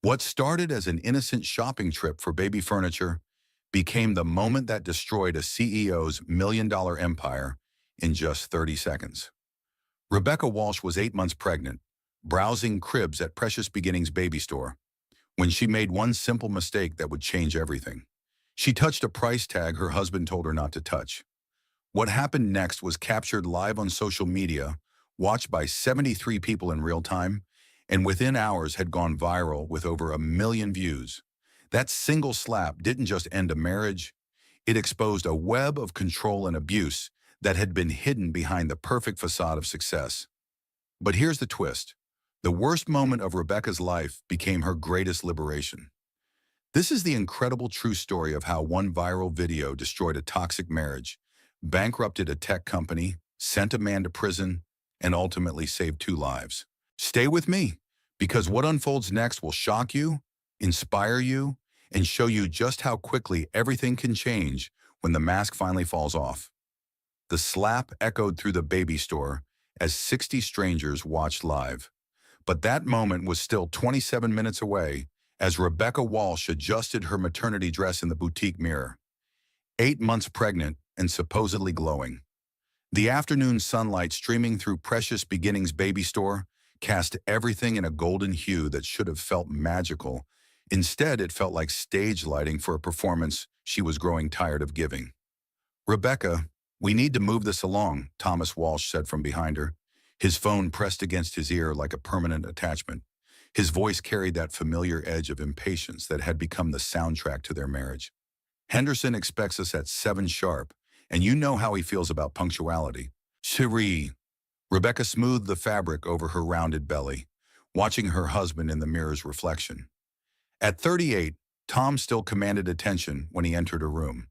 What started as an innocent shopping trip for baby furniture became the moment that destroyed a CEO's million-dollar empire in just 30 seconds. Rebecca Walsh was 8 months pregnant, browsing cribs at Precious Beginnings baby store, when she made one simple mistake that would change everything. She touched a price tag her husband told her not to touch. What happened next was captured live on social media, watched by 73 people in real time, and within hours had gone viral with over 1 million views. That single slap didn't just end a marriage, it exposed a web of control and abuse that had been hidden behind the perfect facade of success. But here's the twist. The worst moment of Rebecca's life became her greatest liberation. This is the incredible true story of how one viral video destroyed a toxic marriage, bankrupted a tech company, sent a man to prison, and ultimately saved 2 lives. Stay with me, because what unfolds next will shock you, inspire you, and show you just how quickly everything can change when the mask finally falls off. The slap echoed through the baby store as 60 strangers watched live. But that moment was still 27 minutes away as Rebecca Walsh adjusted her maternity dress in the boutique mirror. 8 months pregnant and supposedly glowing. The afternoon sunlight streaming through Precious Beginnings baby store cast everything in a golden hue that should have felt magical. Instead, it felt like stage lighting for a performance she was growing tired of giving. "Rebecca, we need to move this along," Thomas Walsh said from behind her, his phone pressed against his ear like a permanent attachment. His voice carried that familiar edge of impatience that had become the soundtrack to their marriage. "Henderson expects us at 7 sharp, and you know how he feels about punctuality." "Cherie." Rebecca smoothed the fabric over her rounded belly, watching her husband in the mirror's reflection. At 38, Tom still commanded attention when he entered a room.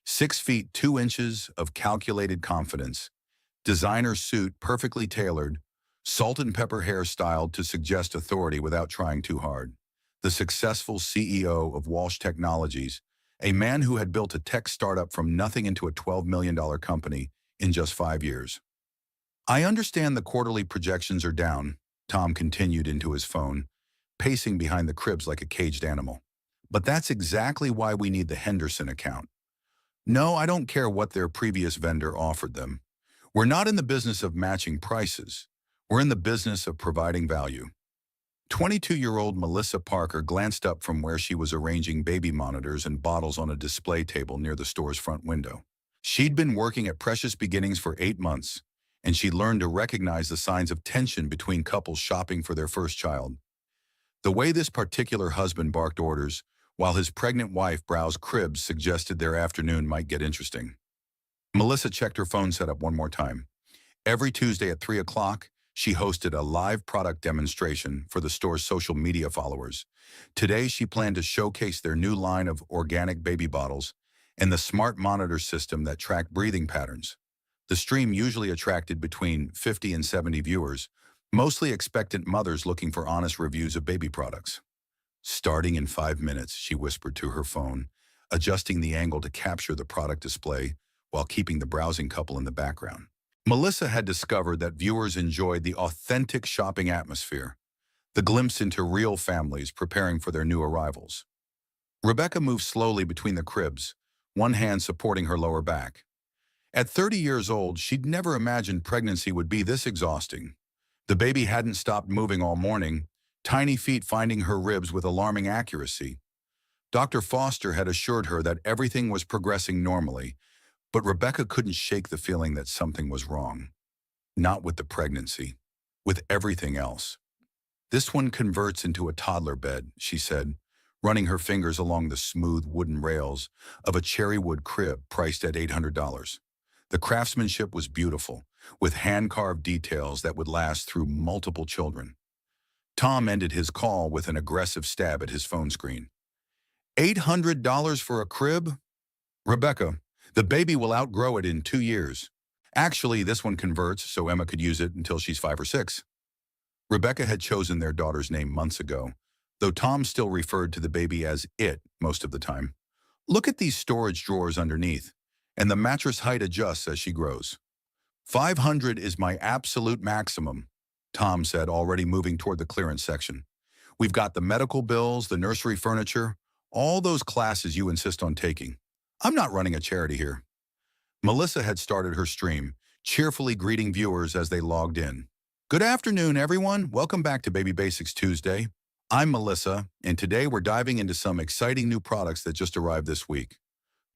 6 feet 2 inches of calculated confidence, designer suit perfectly tailored, salt and pepper hair styled to suggest authority without trying too hard. The successful CEO of Walsh Technologies, a man who had built a tech startup from nothing into a $12 million company in just 5 years. "I understand the quarterly projections are down," Tom continued into his phone, pacing behind the cribs like a caged animal. "But that's exactly why we need the Henderson account. No, I don't care what their previous vendor offered them. We're not in the business of matching prices. We're in the business of providing value." 22-year-old Melissa Parker glanced up from where she was arranging baby monitors and bottles on a display table near the store's front window. She'd been working at Precious Beginnings for 8 months, and she learned to recognize the signs of tension between couples shopping for their first child. The way this particular husband barked orders while his pregnant wife browsed cribs suggested their afternoon might get interesting. Melissa checked her phone setup one more time. Every Tuesday at 3 o'clock, she hosted a live product demonstration for the store's social media followers. Today, she planned to showcase their new line of organic baby bottles and the smart monitor system that tracked breathing patterns. The stream usually attracted between 50 and 70 viewers, mostly expectant mothers looking for honest reviews of baby products. "Starting in 5 minutes," she whispered to her phone, adjusting the angle to capture the product display while keeping the browsing couple in the background. Melissa had discovered that viewers enjoyed the authentic shopping atmosphere, the glimpse into real families preparing for their new arrivals. Rebecca moved slowly between the cribs, one hand supporting her lower back. At 30 years old, she'd never imagined pregnancy would be this exhausting. The baby hadn't stopped moving all morning, tiny feet finding her ribs with alarming accuracy. Dr. Foster had assured her that everything was progressing normally, but Rebecca couldn't shake the feeling that something was wrong. Not with the pregnancy, with everything else. "This one converts into a toddler bed," she said, running her fingers along the smooth wooden rails of a cherrywood crib priced at $800. The craftsmanship was beautiful, with hand-carved details that would last through multiple children. Tom ended his call with an aggressive stab at his phone screen. $800 for a crib? Rebecca, the baby will outgrow it in 2 years. Actually, this one converts so Emma could use it until she's 5 or 6. Rebecca had chosen their daughter's name months ago, though Tom still referred to the baby as it most of the time. "Look at these storage drawers underneath, and the mattress height adjusts as she grows. 500 is my absolute maximum," Tom said, already moving toward the clearance section. We've got the medical bills, the nursery furniture, all those classes you insist on taking. I'm not running a charity here. Melissa had started her stream, cheerfully greeting viewers as they logged in. Good afternoon, everyone. Welcome back to Baby Basics Tuesday. I'm Melissa, and today we're diving into some exciting new products that just arrived this week.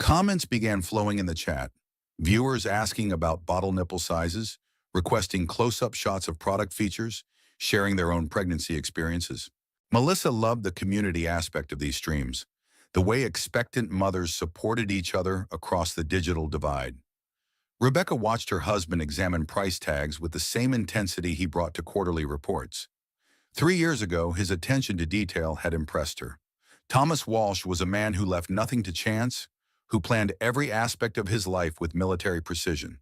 Comments began flowing in the chat. Viewers asking about bottle nipple sizes, requesting close-up shots of product features, sharing their own pregnancy experiences. Melissa loved the community aspect of these streams, the way expectant mothers supported each other across the digital divide. Rebecca watched her husband examine price tags with the same intensity he brought to quarterly reports. 3 years ago, his attention to detail had impressed her. Thomas Walsh was a man who left nothing to chance, who planned every aspect of his life with military precision.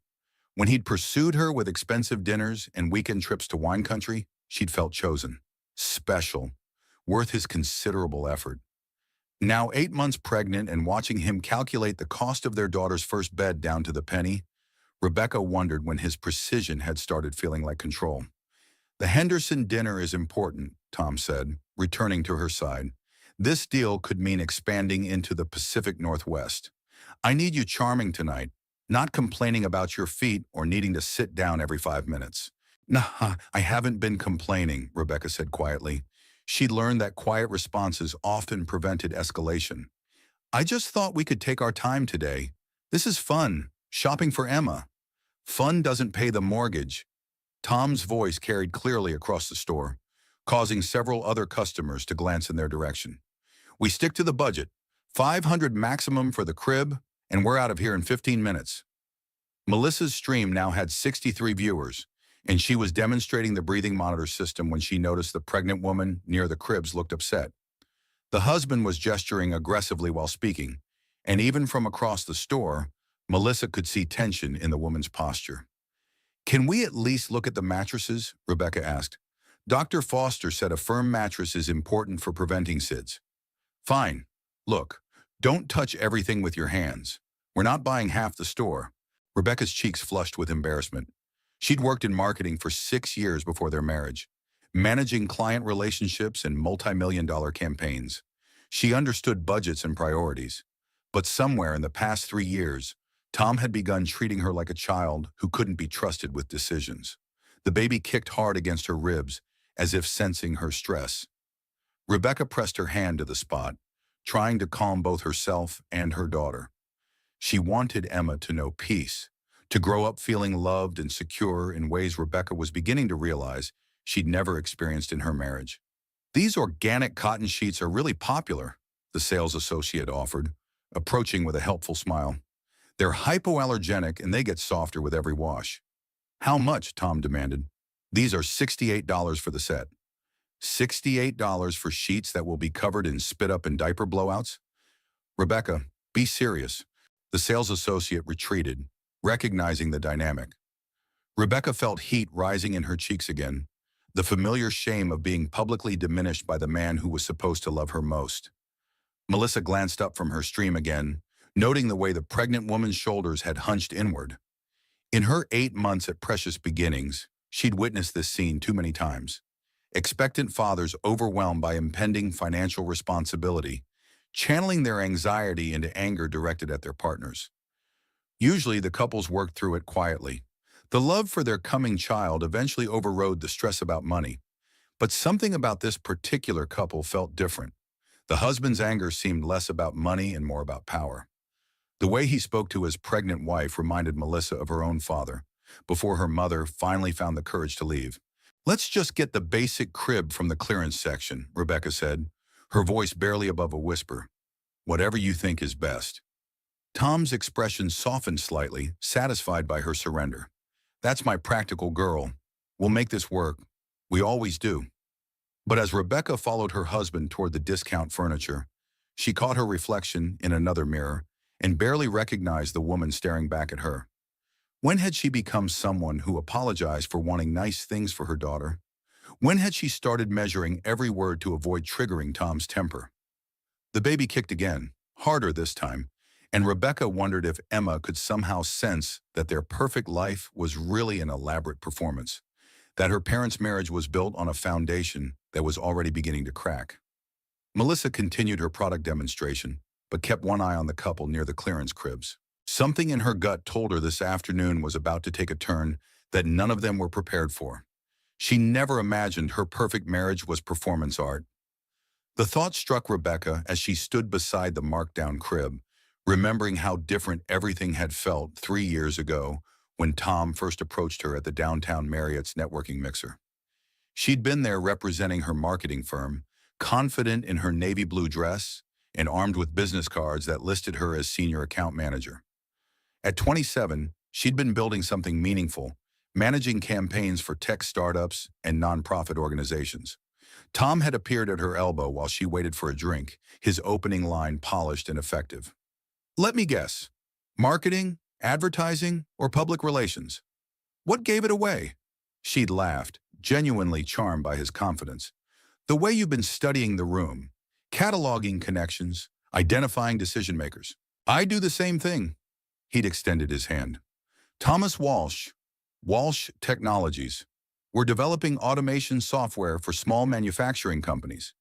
When he'd pursued her with expensive dinners and weekend trips to wine country, she'd felt chosen, special, worth his considerable effort. Now 8 months pregnant and watching him calculate the cost of their daughter's first bed down to the penny, Rebecca wondered when his precision had started feeling like control. The Henderson dinner is important, Tom said, returning to her side. This deal could mean expanding into the Pacific Northwest. I need you charming tonight, not complaining about your feet or needing to sit down every 5 minutes. Nah, I haven't been complaining, Rebecca said quietly. She'd learned that quiet responses often prevented escalation. I just thought we could take our time today. This is fun, shopping for Emma. Fun doesn't pay the mortgage. Tom's voice carried clearly across the store, causing several other customers to glance in their direction. We stick to the budget, $500 maximum for the crib, and we're out of here in 15 minutes. Melissa's stream now had 63 viewers, and she was demonstrating the breathing monitor system when she noticed the pregnant woman near the cribs looked upset. The husband was gesturing aggressively while speaking, and even from across the store, Melissa could see tension in the woman's posture. Can we at least look at the mattresses? Rebecca asked. Dr. Foster said a firm mattress is important for preventing SIDS. Fine. Look, don't touch everything with your hands. We're not buying half the store. Rebecca's cheeks flushed with embarrassment. She'd worked in marketing for 6 years before their marriage, managing client relationships and multi-million-dollar campaigns. She understood budgets and priorities. But somewhere in the past 3 years, Tom had begun treating her like a child who couldn't be trusted with decisions. The baby kicked hard against her ribs, as if sensing her stress. Rebecca pressed her hand to the spot, trying to calm both herself and her daughter. She wanted Emma to know peace, to grow up feeling loved and secure in ways Rebecca was beginning to realize she'd never experienced in her marriage. These organic cotton sheets are really popular, the sales associate offered, approaching with a helpful smile. They're hypoallergenic and they get softer with every wash. How much? Tom demanded. These are $68 for the set. $68 for sheets that will be covered in spit-up and diaper blowouts? Rebecca, be serious. The sales associate retreated, recognizing the dynamic. Rebecca felt heat rising in her cheeks again, the familiar shame of being publicly diminished by the man who was supposed to love her most. Melissa glanced up from her stream again, noting the way the pregnant woman's shoulders had hunched inward. In her 8 months at Precious Beginnings, she'd witnessed this scene too many times. Expectant fathers overwhelmed by impending financial responsibility, channeling their anxiety into anger directed at their partners. Usually, the couples worked through it quietly. The love for their coming child eventually overrode the stress about money. But something about this particular couple felt different. The husband's anger seemed less about money and more about power. The way he spoke to his pregnant wife reminded Melissa of her own father, before her mother finally found the courage to leave. Let's just get the basic crib from the clearance section, Rebecca said, her voice barely above a whisper. Whatever you think is best. Tom's expression softened slightly, satisfied by her surrender. That's my practical girl. We'll make this work. We always do. But as Rebecca followed her husband toward the discount furniture, she caught her reflection in another mirror and barely recognized the woman staring back at her. When had she become someone who apologized for wanting nice things for her daughter? When had she started measuring every word to avoid triggering Tom's temper? The baby kicked again, harder this time, and Rebecca wondered if Emma could somehow sense that their perfect life was really an elaborate performance, that her parents' marriage was built on a foundation that was already beginning to crack. Melissa continued her product demonstration, but kept one eye on the couple near the clearance cribs. Something in her gut told her this afternoon was about to take a turn that none of them were prepared for. She never imagined her perfect marriage was performance art. The thought struck Rebecca as she stood beside the marked-down crib, remembering how different everything had felt 3 years ago when Tom first approached her at the downtown Marriott's networking mixer. She'd been there representing her marketing firm, confident in her navy blue dress and armed with business cards that listed her as senior account manager. At 27, she'd been building something meaningful, managing campaigns for tech startups and nonprofit organizations. Tom had appeared at her elbow while she waited for a drink, his opening line polished and effective. "Let me guess. Marketing, advertising, or public relations? What gave it away?" She'd laughed, genuinely charmed by his confidence. "The way you've been studying the room, cataloging connections, identifying decision makers. I do the same thing." He'd extended his hand. "Thomas Walsh, Walsh Technologies. We're developing automation software for small manufacturing companies."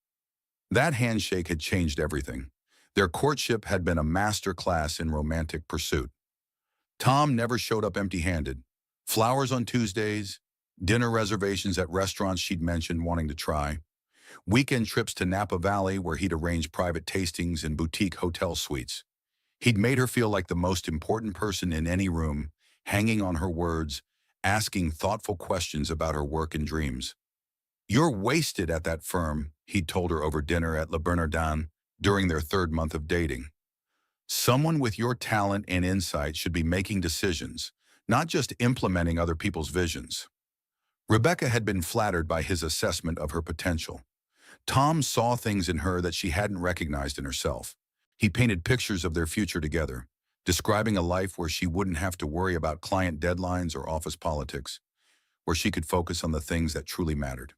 That handshake had changed everything. Their courtship had been a master class in romantic pursuit. Tom never showed up empty-handed. Flowers on Tuesdays, dinner reservations at restaurants she'd mentioned wanting to try, weekend trips to Napa Valley where he'd arranged private tastings in boutique hotel suites. He'd made her feel like the most important person in any room, hanging on her words, asking thoughtful questions about her work and dreams. "You're wasted at that firm," he'd told her over dinner at Le Bernardin during their 3rd month of dating. "Someone with your talent and insight should be making decisions, not just implementing other people's visions." Rebecca had been flattered by his assessment of her potential. Tom saw things in her that she hadn't recognized in herself. He painted pictures of their future together, describing a life where she wouldn't have to worry about client deadlines or office politics, where she could focus on the things that truly mattered.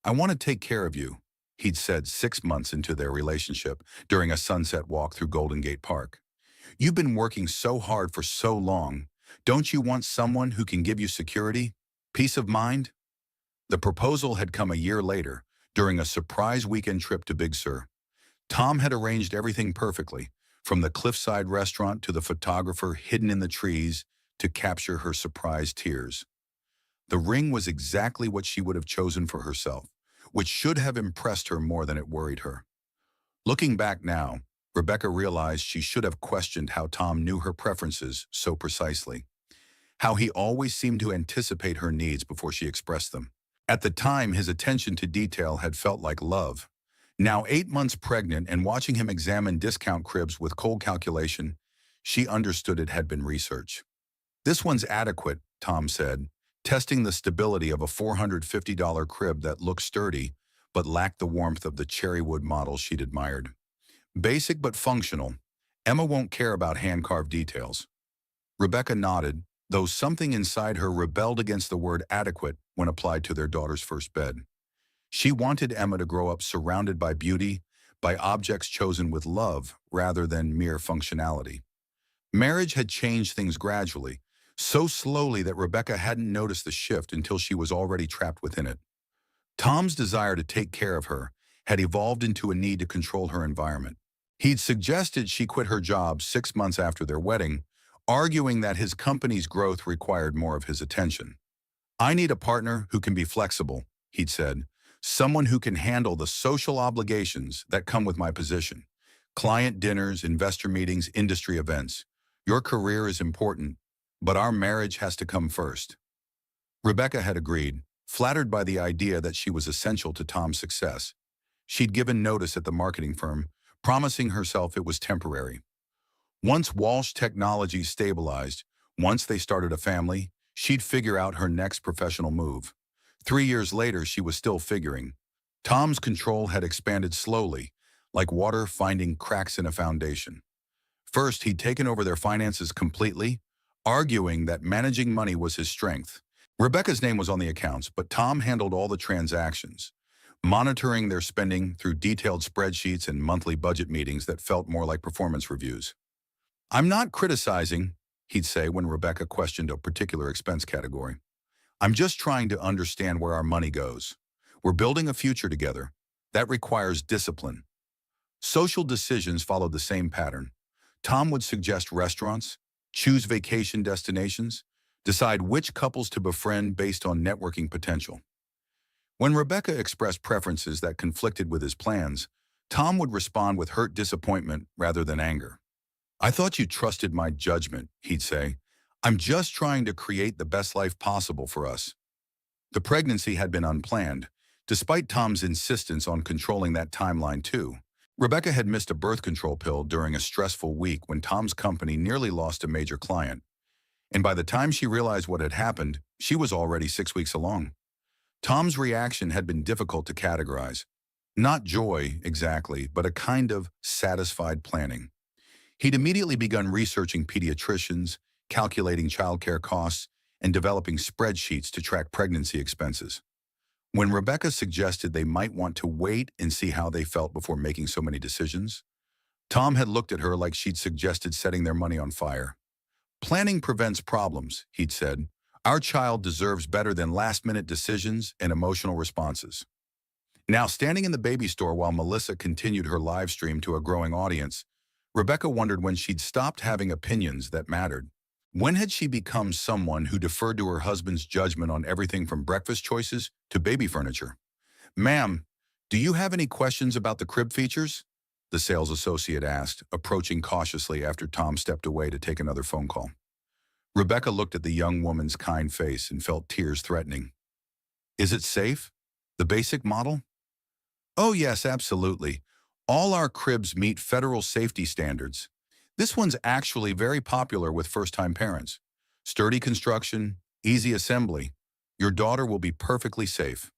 "I want to take care of you," he'd said 6 months into their relationship during a sunset walk through Golden Gate Park. "You've been working so hard for so long. Don't you want someone who can give you security, peace of mind?" The proposal had come a year later, during a surprise weekend trip to Big Sur. Tom had arranged everything perfectly, from the cliffside restaurant to the photographer hidden in the trees to capture her surprise tears. The ring was exactly what she would have chosen for herself, which should have impressed her more than it worried her. Looking back now, Rebecca realized she should have questioned how Tom knew her preferences so precisely, how he always seemed to anticipate her needs before she expressed them. At the time, his attention to detail had felt like love. Now 8 months pregnant and watching him examine discount cribs with cold calculation, she understood it had been research. "This one's adequate," Tom said, testing the stability of a $450 crib that looked sturdy but lacked the warmth of the cherrywood model she'd admired. "Basic but functional. Emma won't care about hand-carved details." Rebecca nodded, though something inside her rebelled against the word adequate when applied to their daughter's first bed. She wanted Emma to grow up surrounded by beauty, by objects chosen with love rather than mere functionality. Marriage had changed things gradually, so slowly that Rebecca hadn't noticed the shift until she was already trapped within it. Tom's desire to take care of her had evolved into a need to control her environment. He'd suggested she quit her job 6 months after their wedding, arguing that his company's growth required more of his attention. "I need a partner who can be flexible," he'd said, "someone who can handle the social obligations that come with my position. Client dinners, investor meetings, industry events. Your career is important, but our marriage has to come first." Rebecca had agreed, flattered by the idea that she was essential to Tom's success. She'd given notice at the marketing firm, promising herself it was temporary. Once Walsh Technologies stabilized, once they started a family, she'd figure out her next professional move. 3 years later, she was still figuring. Tom's control had expanded slowly, like water finding cracks in a foundation. First, he'd taken over their finances completely, arguing that managing money was his strength. Rebecca's name was on the accounts, but Tom handled all the transactions, monitoring their spending through detailed spreadsheets and monthly budget meetings that felt more like performance reviews. "I'm not criticizing," he'd say when Rebecca questioned a particular expense category. "I'm just trying to understand where our money goes. We're building a future together. That requires discipline. Social decisions followed the same pattern. Tom would suggest restaurants, choose vacation destinations, decide which couples to befriend based on networking potential. When Rebecca expressed preferences that conflicted with his plans, Tom would respond with hurt disappointment rather than anger. "I thought you trusted my judgment," he'd say. "I'm just trying to create the best life possible for us." The pregnancy had been unplanned, despite Tom's insistence on controlling that timeline too. Rebecca had missed a birth control pill during a stressful week when Tom's company nearly lost a major client, and by the time she realized what had happened, she was already 6 weeks along. Tom's reaction had been difficult to categorize. Not joy, exactly, but a kind of satisfied planning. He'd immediately begun researching pediatricians, calculating childcare costs, and developing spreadsheets to track pregnancy expenses. When Rebecca suggested they might want to wait and see how they felt before making so many decisions, Tom had looked at her like she'd suggested setting their money on fire. "Planning prevents problems," he'd said. "Our child deserves better than last-minute decisions and emotional responses." Now, standing in the baby store while Melissa continued her live stream to a growing audience, Rebecca wondered when she'd stopped having opinions that mattered. When had she become someone who deferred to her husband's judgment on everything from breakfast choices to baby furniture? "Ma'am, do you have any questions about the crib features?" the sales associate asked, approaching cautiously after Tom stepped away to take another phone call. Rebecca looked at the young woman's kind face and felt tears threatening. "Is it safe? The basic model?" "Oh yes, absolutely. All our cribs meet federal safety standards. This one's actually very popular with first-time parents. Sturdy construction, easy assembly. Your daughter will be perfectly safe."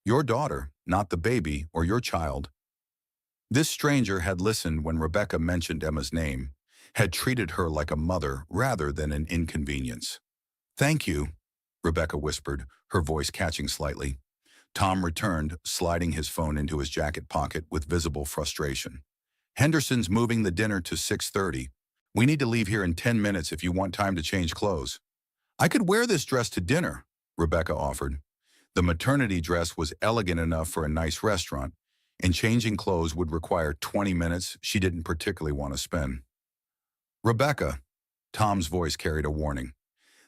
Your daughter, not the baby or your child. This stranger had listened when Rebecca mentioned Emma's name, had treated her like a mother rather than an inconvenience. "Thank you," Rebecca whispered, her voice catching slightly. Tom returned, sliding his phone into his jacket pocket with visible frustration. "Henderson's moving the dinner to 6:30. We need to leave here in 10 minutes if you want time to change clothes." "I could wear this dress to dinner," Rebecca offered. The maternity dress was elegant enough for a nice restaurant, and changing clothes would require 20 minutes she didn't particularly want to spend. "Rebecca," Tom's voice carried a warning,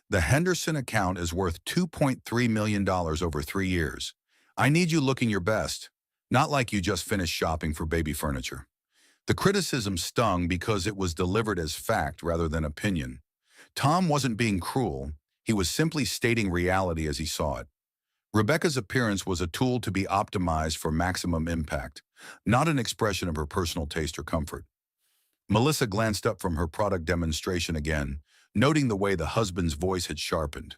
"the Henderson account is worth $2.3 million over 3 years. I need you looking your best, not like you just finished shopping for baby furniture." The criticism stung because it was delivered as fact rather than opinion. Tom wasn't being cruel, he was simply stating reality as he saw it. Rebecca's appearance was a tool to be optimized for maximum impact, not an expression of her personal taste or comfort. Melissa glanced up from her product demonstration again, noting the way the husband's voice had sharpened.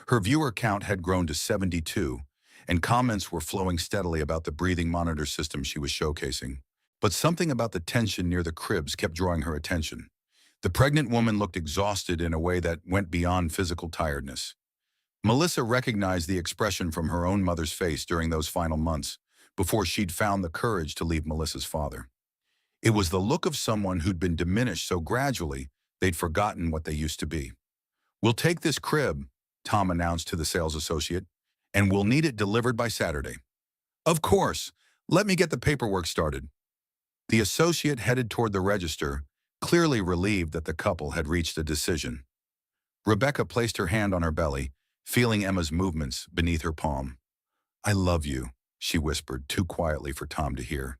Her viewer count had grown to 72, and comments were flowing steadily about the breathing monitor system she was showcasing. But something about the tension near the cribs kept drawing her attention. The pregnant woman looked exhausted in a way that went beyond physical tiredness. Melissa recognized the expression from her own mother's face during those final months, before she'd found the courage to leave Melissa's father. It was the look of someone who'd been diminished so gradually they'd forgotten what they used to be. "We'll take this crib," Tom announced to the sales associate, "and we'll need it delivered by Saturday." "Of course. Let me get the paperwork started." The associate headed toward the register, clearly relieved that the couple had reached a decision. Rebecca placed her hand on her belly, feeling Emma's movements beneath her palm. "I love you," she whispered, too quietly for Tom to hear.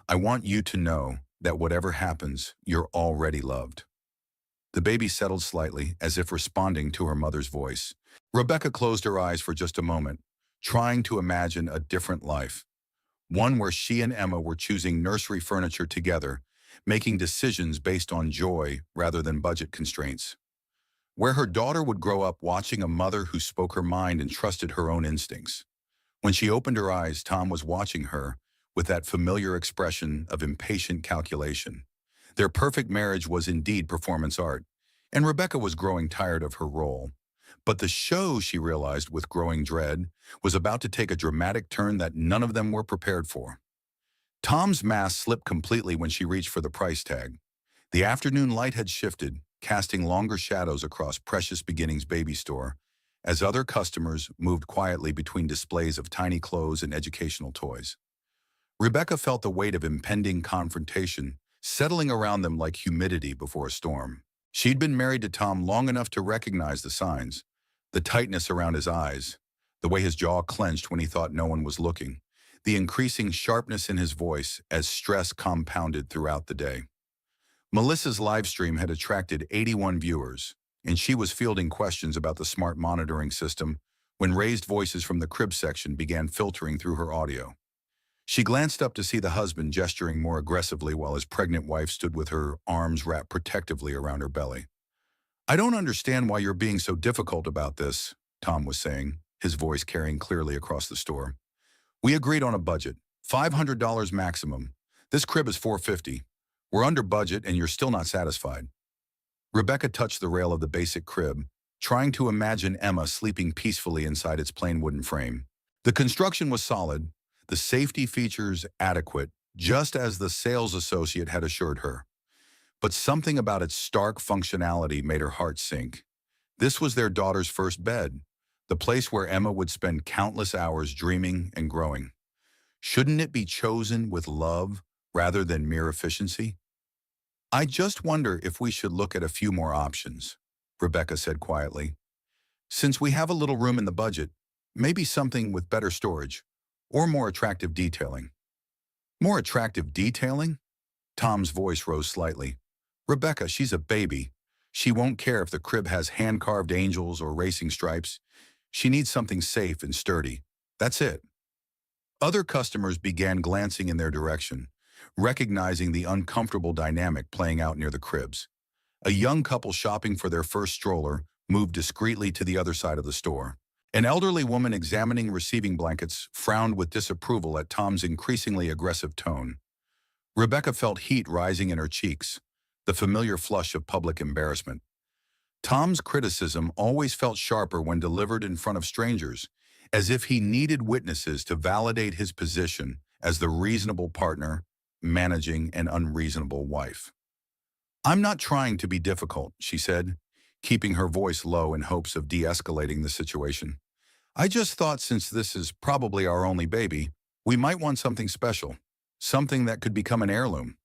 "I want you to know that whatever happens, you're already loved." The baby settled slightly, as if responding to her mother's voice. Rebecca closed her eyes for just a moment, trying to imagine a different life. One where she and Emma were choosing nursery furniture together, making decisions based on joy rather than budget constraints. Where her daughter would grow up watching a mother who spoke her mind and trusted her own instincts. When she opened her eyes, Tom was watching her with that familiar expression of impatient calculation. Their perfect marriage was indeed performance art, and Rebecca was growing tired of her role. But the show, she realized with growing dread, was about to take a dramatic turn that none of them were prepared for. Tom's mask slipped completely when she reached for the price tag. The afternoon light had shifted, casting longer shadows across Precious Beginnings Baby Store, as other customers moved quietly between displays of tiny clothes and educational toys. Rebecca felt the weight of impending confrontation settling around them like humidity before a storm. She'd been married to Tom long enough to recognize the signs, the tightness around his eyes, the way his jaw clenched when he thought no one was looking, the increasing sharpness in his voice as stress compounded throughout the day. Melissa's livestream had attracted 81 viewers, and she was fielding questions about the smart monitoring system when raised voices from the crib section began filtering through her audio. She glanced up to see the husband gesturing more aggressively while his pregnant wife stood with her arms wrapped protectively around her belly. "I don't understand why you're being so difficult about this," Tom was saying, his voice carrying clearly across the store. "We agreed on a budget, $500 maximum. This crib is $450. We're under budget and you're still not satisfied." Rebecca touched the rail of the basic crib, trying to imagine Emma sleeping peacefully inside its plain wooden frame. The construction was solid, the safety features adequate, just as the sales associate had assured her. But something about its stark functionality made her heart sink. This was their daughter's first bed, the place where Emma would spend countless hours dreaming and growing. Shouldn't it be chosen with love rather than mere efficiency? "I just wonder if we should look at a few more options," Rebecca said quietly. "Since we have a little room in the budget, maybe something with better storage or more attractive detailing." "More attractive detailing?" Tom's voice rose slightly. "Rebecca, she's a baby. She won't care if the crib has hand-carved angels or racing stripes. She needs something safe and sturdy. That's it." Other customers began glancing in their direction, recognizing the uncomfortable dynamic playing out near the cribs. A young couple shopping for their first stroller moved discreetly to the other side of the store. An elderly woman examining receiving blankets frowned with disapproval at Tom's increasingly aggressive tone. Rebecca felt heat rising in her cheeks, the familiar flush of public embarrassment. Tom's criticism always felt sharper when delivered in front of strangers, as if he needed witnesses to validate his position as the reasonable partner, managing an unreasonable wife. "I'm not trying to be difficult," she said, keeping her voice low in hopes of de-escalating the situation. "I just thought since this is probably our only baby, we might want something special, something that could become an heirloom."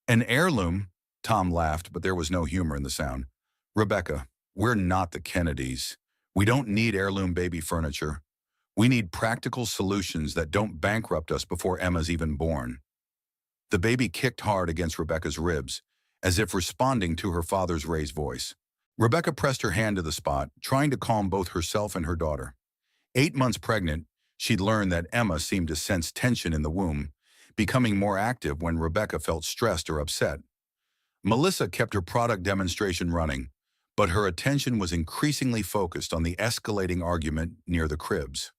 "An heirloom?" Tom laughed, but there was no humor in the sound. "Rebecca, we're not the Kennedys. We don't need heirloom baby furniture. We need practical solutions that don't bankrupt us before Emma's even born." The baby kicked hard against Rebecca's ribs, as if responding to her father's raised voice. Rebecca pressed her hand to the spot, trying to calm both herself and her daughter. 8 months pregnant, she'd learned that Emma seemed to sense tension in the womb, becoming more active when Rebecca felt stressed or upset. Melissa kept her product demonstration running, but her attention was increasingly focused on the escalating argument near the cribs.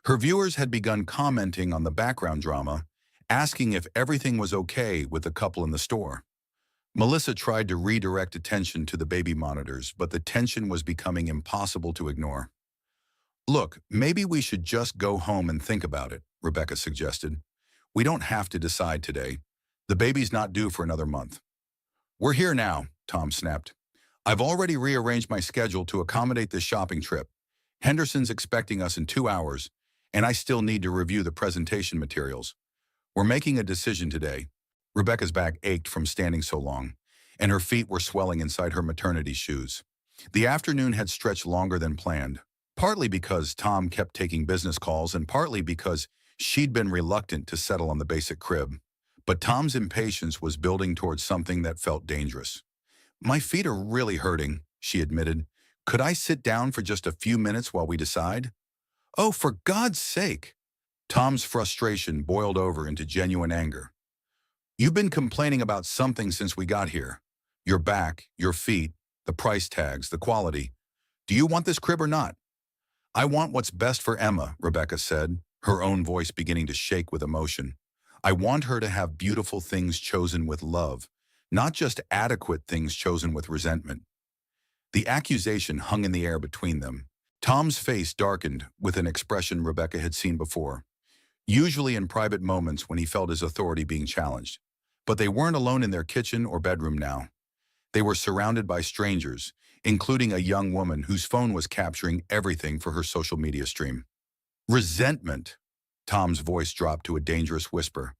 Her viewers had begun commenting on the background drama, asking if everything was okay with the couple in the store. Melissa tried to redirect attention to the baby monitors, but the tension was becoming impossible to ignore. "Look, maybe we should just go home and think about it," Rebecca suggested. "We don't have to decide today. The baby's not due for another month." "We're here now," Tom snapped. "I've already rearranged my schedule to accommodate this shopping trip. Henderson's expecting us in 2 hours, and I still need to review the presentation materials. We're making a decision today." Rebecca's back ached from standing so long, and her feet were swelling inside her maternity shoes. The afternoon had stretched longer than planned, partly because Tom kept taking business calls and partly because she'd been reluctant to settle on the basic crib. But Tom's impatience was building towards something that felt dangerous. "My feet are really hurting," she admitted. "Could I sit down for just a few minutes while we decide?" "Oh, for God's sake!" Tom's frustration boiled over into genuine anger. "You've been complaining about something since we got here. Your back, your feet, the price tags, the quality. Do you want this crib or not?" "I want what's best for Emma," Rebecca said, her own voice beginning to shake with emotion. "I want her to have beautiful things chosen with love, not just adequate things chosen with resentment." The accusation hung in the air between them. Tom's face darkened with an expression Rebecca had seen before, usually in private moments when he felt his authority being challenged. But they weren't alone in their kitchen or bedroom now. They were surrounded by strangers, including a young woman whose phone was capturing everything for her social media stream. Resentment. Tom's voice dropped to a dangerous whisper.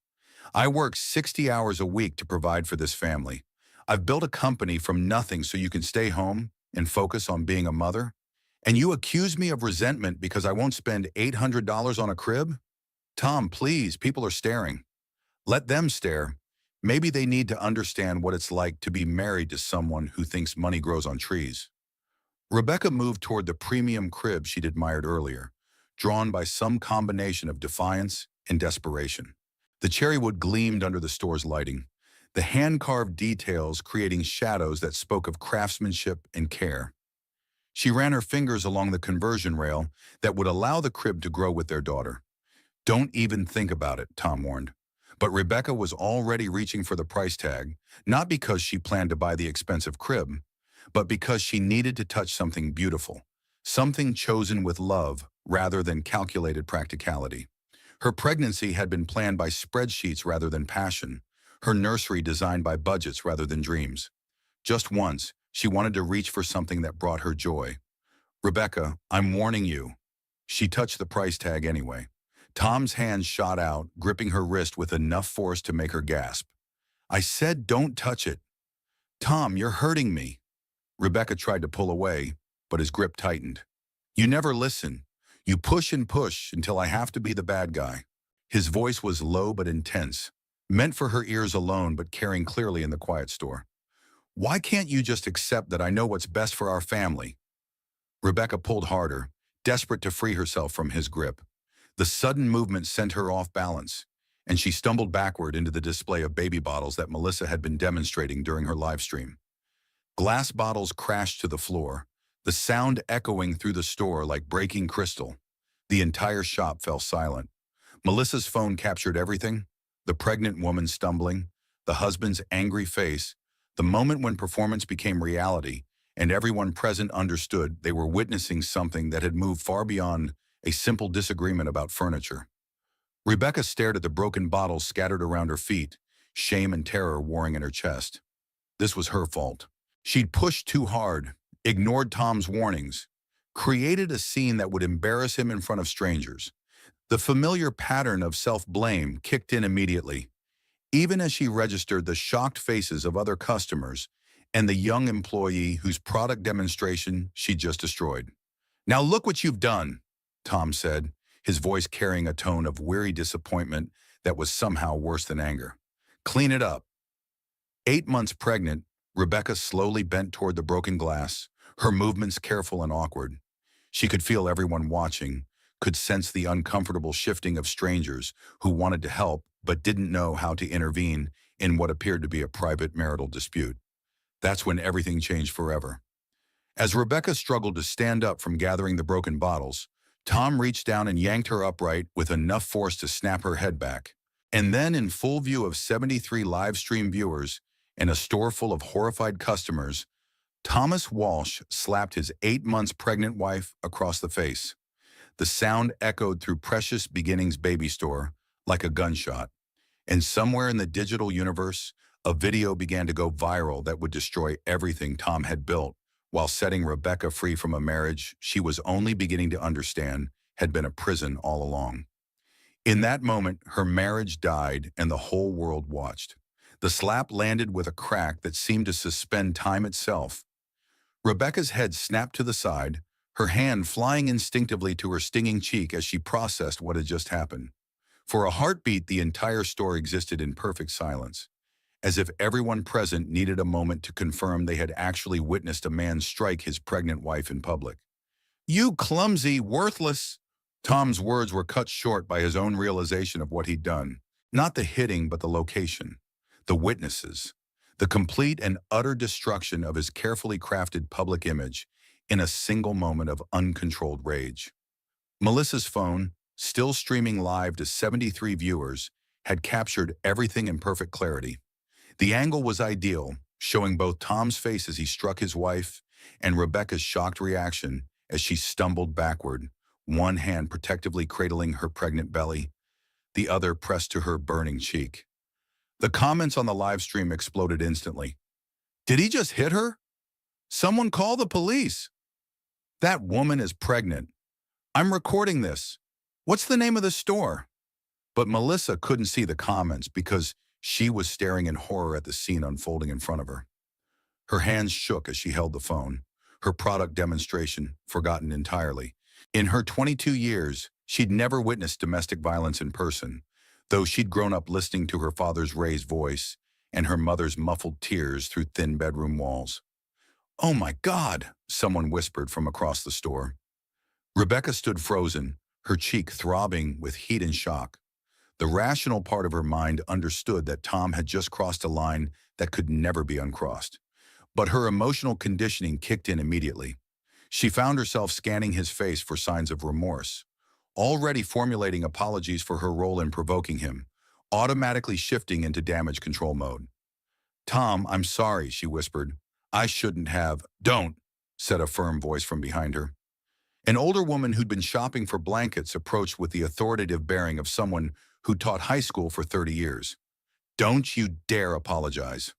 I work 60 hours a week to provide for this family. I've built a company from nothing so you can stay home and focus on being a mother? And you accuse me of resentment because I won't spend $800 on a crib? Tom, please, people are staring. Let them stare. Maybe they need to understand what it's like to be married to someone who thinks money grows on trees. Rebecca moved toward the premium crib she'd admired earlier, drawn by some combination of defiance and desperation. The cherrywood gleamed under the store's lighting, the hand-carved details creating shadows that spoke of craftsmanship and care. She ran her fingers along the conversion rail that would allow the crib to grow with their daughter. Don't even think about it, Tom warned. But Rebecca was already reaching for the price tag, not because she planned to buy the expensive crib, but because she needed to touch something beautiful, something chosen with love rather than calculated practicality. Her pregnancy had been planned by spreadsheets rather than passion, her nursery designed by budgets rather than dreams. Just once, she wanted to reach for something that brought her joy. Rebecca, I'm warning you. She touched the price tag anyway. Tom's hand shot out, gripping her wrist with enough force to make her gasp. I said don't touch it. Tom, you're hurting me. Rebecca tried to pull away, but his grip tightened. You never listen. You push and push until I have to be the bad guy. His voice was low but intense, meant for her ears alone but carrying clearly in the quiet store. Why can't you just accept that I know what's best for our family? Rebecca pulled harder, desperate to free herself from his grip. The sudden movement sent her off balance, and she stumbled backward into the display of baby bottles that Melissa had been demonstrating during her live stream. Glass bottles crashed to the floor, the sound echoing through the store like breaking crystal. The entire shop fell silent. Melissa's phone captured everything: the pregnant woman stumbling, the husband's angry face, the moment when performance became reality, and everyone present understood they were witnessing something that had moved far beyond a simple disagreement about furniture. Rebecca stared at the broken bottles scattered around her feet, shame and terror warring in her chest. This was her fault. She'd pushed too hard, ignored Tom's warnings, created a scene that would embarrass him in front of strangers. The familiar pattern of self-blame kicked in immediately, even as she registered the shocked faces of other customers and the young employee whose product demonstration she'd just destroyed. Now look what you've done, Tom said, his voice carrying a tone of weary disappointment that was somehow worse than anger. Clean it up. 8 months pregnant, Rebecca slowly bent toward the broken glass, her movements careful and awkward. She could feel everyone watching, could sense the uncomfortable shifting of strangers who wanted to help but didn't know how to intervene in what appeared to be a private marital dispute. That's when everything changed forever. As Rebecca struggled to stand up from gathering the broken bottles, Tom reached down and yanked her upright with enough force to snap her head back. And then, in full view of 73 live stream viewers and a store full of horrified customers, Thomas Walsh slapped his 8 months pregnant wife across the face. The sound echoed through Precious Beginnings Baby Store like a gunshot. And somewhere in the digital universe, a video began to go viral that would destroy everything Tom had built, while setting Rebecca free from a marriage she was only beginning to understand had been a prison all along. In that moment, her marriage died and the whole world watched. The slap landed with a crack that seemed to suspend time itself. Rebecca's head snapped to the side, her hand flying instinctively to her stinging cheek as she processed what had just happened. For a heartbeat, the entire store existed in perfect silence, as if everyone present needed a moment to confirm they had actually witnessed a man strike his pregnant wife in public. You clumsy, worthless! Tom's words were cut short by his own realization of what he'd done. Not the hitting, but the location, the witnesses, the complete and utter destruction of his carefully crafted public image in a single moment of uncontrolled rage. Melissa's phone, still streaming live to 73 viewers, had captured everything in perfect clarity. The angle was ideal, showing both Tom's face as he struck his wife and Rebecca's shocked reaction as she stumbled backward, one hand protectively cradling her pregnant belly, the other pressed to her burning cheek. The comments on the live stream exploded instantly. Did he just hit her? Someone call the police. That woman is pregnant. I'm recording this. What's the name of the store? But Melissa couldn't see the comments because she was staring in horror at the scene unfolding in front of her. Her hands shook as she held the phone, her product demonstration forgotten entirely. In her 22 years, she'd never witnessed domestic violence in person, though she'd grown up listening to her father's raised voice and her mother's muffled tears through thin bedroom walls. "Oh my God," someone whispered from across the store. Rebecca stood frozen, her cheek throbbing with heat and shock. The rational part of her mind understood that Tom had just crossed a line that could never be uncrossed. But her emotional conditioning kicked in immediately. She found herself scanning his face for signs of remorse, already formulating apologies for her role in provoking him, automatically shifting into damage control mode. "Tom, I'm sorry," she whispered. "I shouldn't have." "Don't," said a firm voice from behind her. An older woman who'd been shopping for blankets approached with the authoritative bearing of someone who taught high school for 30 years. "Don't you dare apologize."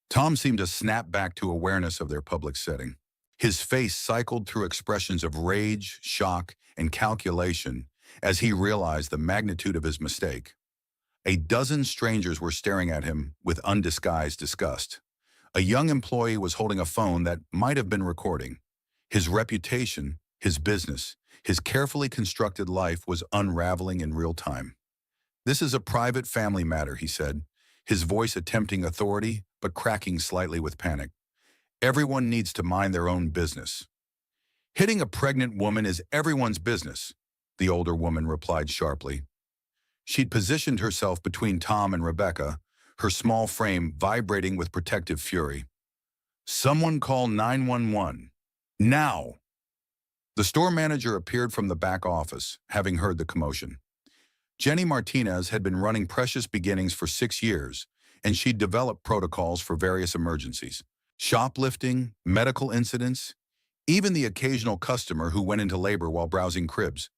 Tom seemed to snap back to awareness of their public setting. His face cycled through expressions of rage, shock, and calculation as he realized the magnitude of his mistake. A dozen strangers were staring at him with undisguised disgust. A young employee was holding a phone that might have been recording. His reputation, his business, his carefully constructed life was unraveling in real time. "This is a private family matter," he said, his voice attempting authority but cracking slightly with panic. "Everyone needs to mind their own business." "Hitting a pregnant woman is everyone's business," the older woman replied sharply. She'd positioned herself between Tom and Rebecca, her small frame vibrating with protective fury. "Someone call 911. Now!" The store manager appeared from the back office, having heard the commotion. Jenny Martinez had been running Precious Beginnings for 6 years, and she'd developed protocols for various emergencies. Shoplifting, medical incidents, even the occasional customer who went into labor while browsing cribs.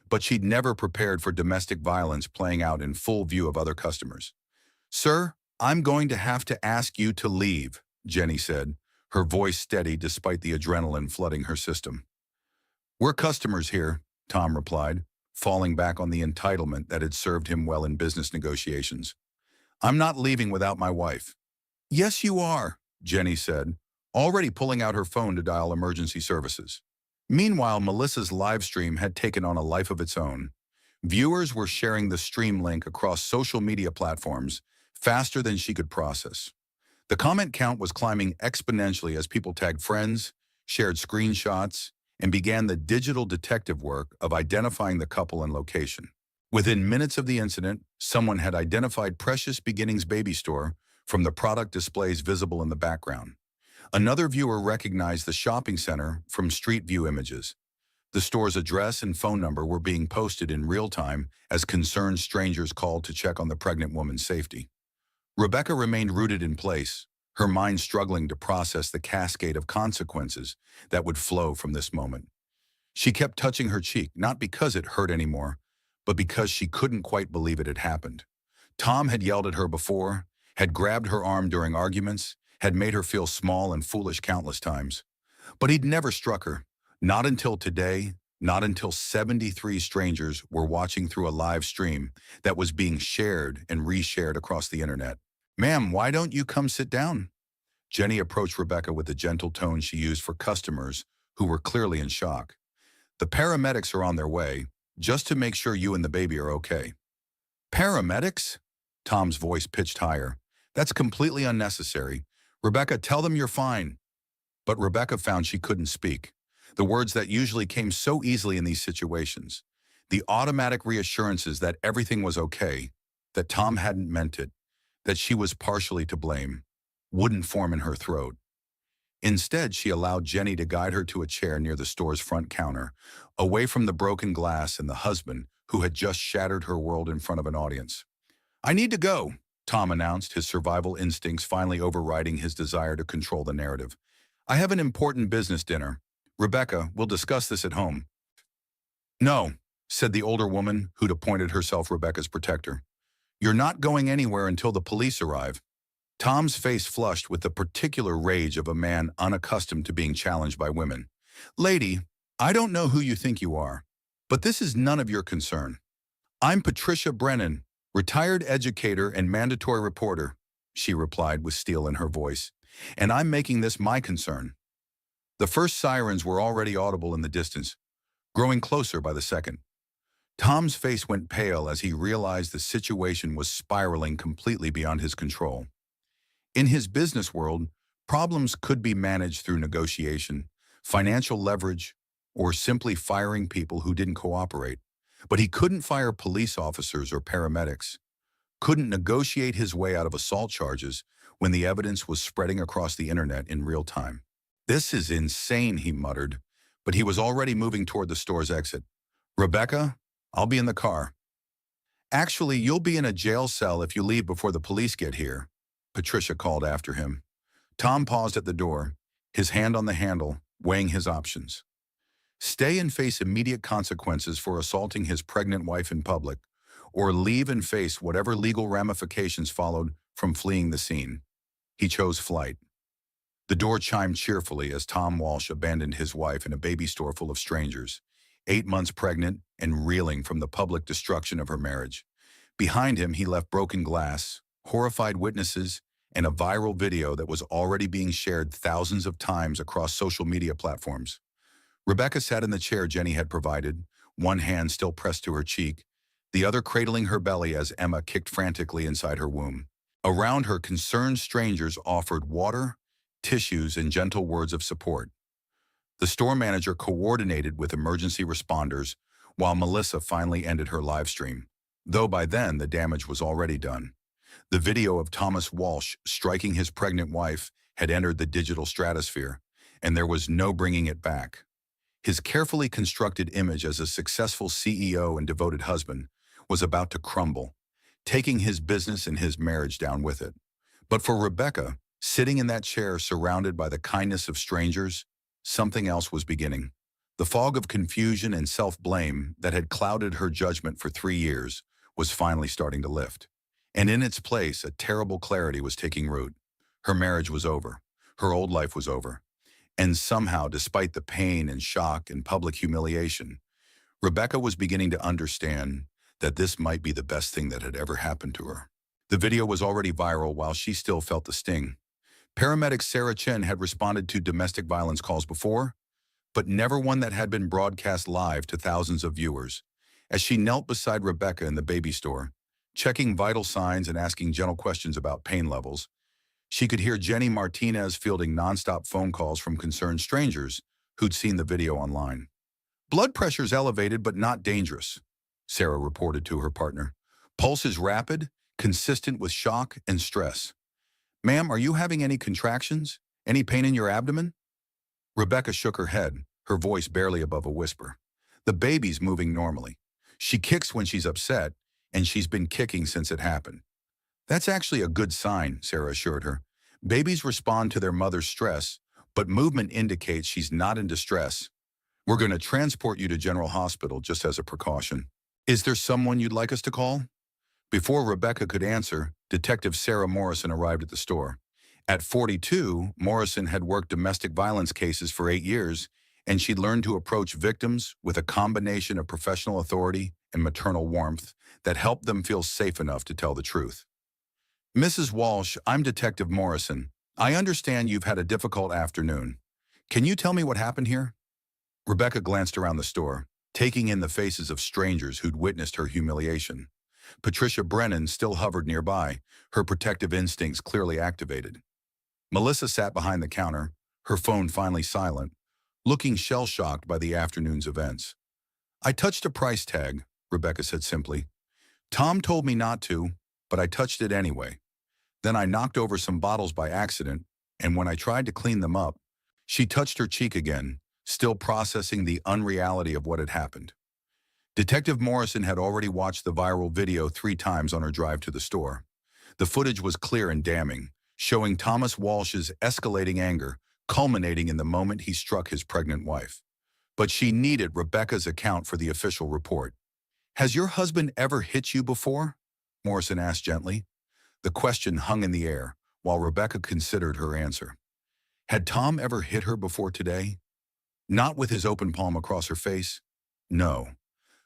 But she'd never prepared for domestic violence playing out in full view of other customers. "Sir, I'm going to have to ask you to leave," Jenny said, her voice steady despite the adrenaline flooding her system. "We're customers here," Tom replied, falling back on the entitlement that had served him well in business negotiations. "I'm not leaving without my wife." "Yes, you are," Jenny said, already pulling out her phone to dial emergency services. Meanwhile, Melissa's live stream had taken on a life of its own. Viewers were sharing the stream link across social media platforms faster than she could process. The comment count was climbing exponentially as people tagged friends, shared screenshots, and began the digital detective work of identifying the couple and location. Within minutes of the incident, someone had identified Precious Beginnings Baby Store from the product displays visible in the background. Another viewer recognized the shopping center from Street View images. The store's address and phone number were being posted in real time as concerned strangers called to check on the pregnant woman's safety. Rebecca remained rooted in place, her mind struggling to process the cascade of consequences that would flow from this moment. She kept touching her cheek, not because it hurt anymore, but because she couldn't quite believe it had happened. Tom had yelled at her before, had grabbed her arm during arguments, had made her feel small and foolish countless times. But he'd never struck her, not until today, not until 73 strangers were watching through a live stream that was being shared and reshared across the internet. "Ma'am, why don't you come sit down?" Jenny approached Rebecca with the gentle tone she used for customers who were clearly in shock. "The paramedics are on their way, just to make sure you and the baby are okay." "Paramedics?" Tom's voice pitched higher. "That's completely unnecessary. Rebecca, tell them you're fine." But Rebecca found she couldn't speak. The words that usually came so easily in these situations. The automatic reassurances that everything was okay, that Tom hadn't meant it, that she was partially to blame, wouldn't form in her throat. Instead, she allowed Jenny to guide her to a chair near the store's front counter, away from the broken glass and the husband who had just shattered her world in front of an audience. "I need to go," Tom announced, his survival instincts finally overriding his desire to control the narrative. "I have an important business dinner. Rebecca, we'll discuss this at home." "No," said the older woman who'd appointed herself Rebecca's protector. "You're not going anywhere until the police arrive." Tom's face flushed with the particular rage of a man unaccustomed to being challenged by women. "Lady, I don't know who you think you are, but this is none of your concern. I'm Patricia Brennan, retired educator and mandatory reporter," she replied with steel in her voice, "and I'm making this my concern." The first sirens were already audible in the distance, growing closer by the second. Tom's face went pale as he realized the situation was spiraling completely beyond his control. In his business world, problems could be managed through negotiation, financial leverage, or simply firing people who didn't cooperate. But he couldn't fire police officers or paramedics, couldn't negotiate his way out of assault charges when the evidence was spreading across the internet in real time. "This is insane," he muttered, but he was already moving toward the store's exit. "Rebecca, I'll be in the car." "Actually, you'll be in a jail cell if you leave before the police get here," Patricia called after him. Tom paused at the door, his hand on the handle, weighing his options. Stay and face immediate consequences for assaulting his pregnant wife in public, or leave and face whatever legal ramifications followed from fleeing the scene. He chose flight. The door chimed cheerfully as Tom Walsh abandoned his wife in a baby store full of strangers, 8 months pregnant and reeling from the public destruction of her marriage. Behind him, he left broken glass, horrified witnesses, and a viral video that was already being shared thousands of times across social media platforms. Rebecca sat in the chair Jenny had provided, one hand still pressed to her cheek, the other cradling her belly as Emma kicked frantically inside her womb. Around her, concerned strangers offered water, tissues, and gentle words of support. The store manager coordinated with emergency responders, while Melissa finally ended her live stream, though by then the damage was already done. The video of Thomas Walsh striking his pregnant wife had entered the digital stratosphere, and there was no bringing it back. His carefully constructed image as a successful CEO and devoted husband was about to crumble, taking his business and his marriage down with it. But for Rebecca, sitting in that chair surrounded by the kindness of strangers, something else was beginning. The fog of confusion and self-blame that had clouded her judgment for 3 years was finally starting to lift. And in its place, a terrible clarity was taking root. Her marriage was over. Her old life was over. And somehow, despite the pain and shock and public humiliation, Rebecca was beginning to understand that this might be the best thing that had ever happened to her. The video was already viral while she still felt the sting. Paramedic Sarah Chen had responded to domestic violence calls before, but never one that had been broadcast live to thousands of viewers. As she knelt beside Rebecca in the baby store, checking vital signs and asking gentle questions about pain levels, she could hear Jenny Martinez fielding nonstop phone calls from concerned strangers who'd seen the video online. "Blood pressure's elevated but not dangerous," Sarah reported to her partner. "Pulse is rapid, consistent with shock and stress. Ma'am, are you having any contractions? Any pain in your abdomen?" Rebecca shook her head, her voice barely above a whisper. "The baby's moving normally. She kicks when she's upset, and she's been kicking since it happened." "That's actually a good sign," Sarah assured her. "Babies respond to their mother's stress, but movement indicates she's not in distress. We're going to transport you to General Hospital just as a precaution. Is there someone you'd like us to call?" Before Rebecca could answer, Detective Sarah Morrison arrived at the store. At 42, Morrison had worked domestic violence cases for 8 years, and she'd learned to approach victims with a combination of professional authority and maternal warmth that helped them feel safe enough to tell the truth. "Mrs. Walsh, I'm Detective Morrison. I understand you've had a difficult afternoon. Can you tell me what happened here?" Rebecca glanced around the store, taking in the faces of strangers who'd witnessed her humiliation. Patricia Brennan still hovered nearby, her protective instincts clearly activated. Melissa sat behind the counter, her phone finally silent, looking shell-shocked by the afternoon's events. "I touched a price tag," Rebecca said simply. "Tom told me not to, but I touched it anyway. Then I knocked over some bottles by accident, and when I tried to clean them up, she touched her cheek again, still processing the unreality of what had happened." Detective Morrison had already watched the viral video 3 times on her drive to the store. The footage was clear and damning, showing Thomas Walsh's escalating anger, culminating in the moment he struck his pregnant wife. But she needed Rebecca's account for the official report. "Has your husband ever hit you before?" Morrison asked gently. The question hung in the air, while Rebecca considered her answer. Had Tom ever hit her before today? Not with his open palm across her face. No.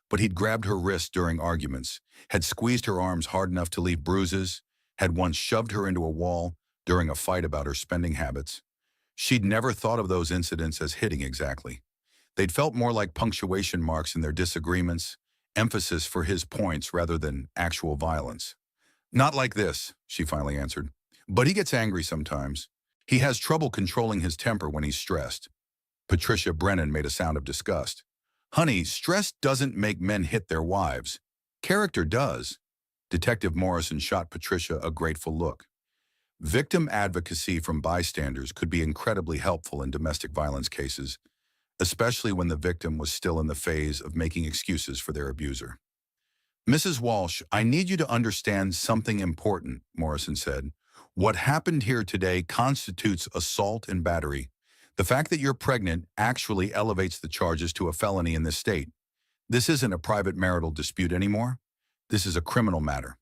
But he'd grabbed her wrist during arguments, had squeezed her arms hard enough to leave bruises, had once shoved her into a wall during a fight about her spending habits. She'd never thought of those incidents as hitting exactly. They'd felt more like punctuation marks in their disagreements, emphasis for his points rather than actual violence. Not like this, she finally answered. But he gets angry sometimes. He has trouble controlling his temper when he's stressed. Patricia Brennan made a sound of disgust. Honey, stress doesn't make men hit their wives. Character does. Detective Morrison shot Patricia a grateful look. Victim advocacy from bystanders could be incredibly helpful in domestic violence cases, especially when the victim was still in the phase of making excuses for their abuser. Mrs. Walsh, I need you to understand something important, Morrison said. What happened here today constitutes assault and battery. The fact that you're pregnant actually elevates the charges to a felony in this state. This isn't a private marital dispute anymore. This is a criminal matter.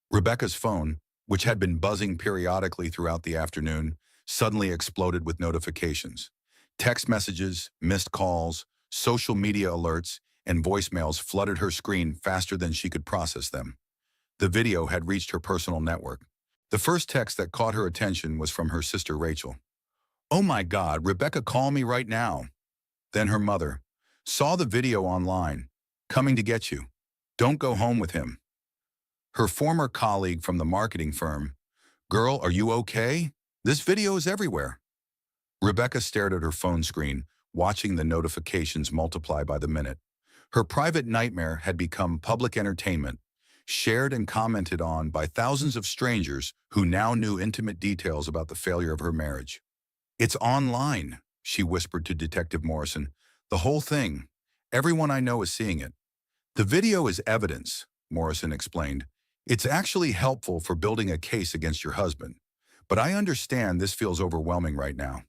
Rebecca's phone, which had been buzzing periodically throughout the afternoon, suddenly exploded with notifications. Text messages, missed calls, social media alerts, and voicemails flooded her screen faster than she could process them. The video had reached her personal network. The first text that caught her attention was from her sister Rachel. Oh my God, Rebecca, call me right now. Then her mother. Saw the video online. Coming to get you. Don't go home with him. Her former colleague from the marketing firm. Girl, are you okay? This video is everywhere. Rebecca stared at her phone screen, watching the notifications multiply by the minute. Her private nightmare had become public entertainment, shared and commented on by thousands of strangers who now knew intimate details about the failure of her marriage. It's online, she whispered to Detective Morrison. The whole thing. Everyone I know is seeing it. The video is evidence, Morrison explained. It's actually helpful for building a case against your husband. But I understand this feels overwhelming right now.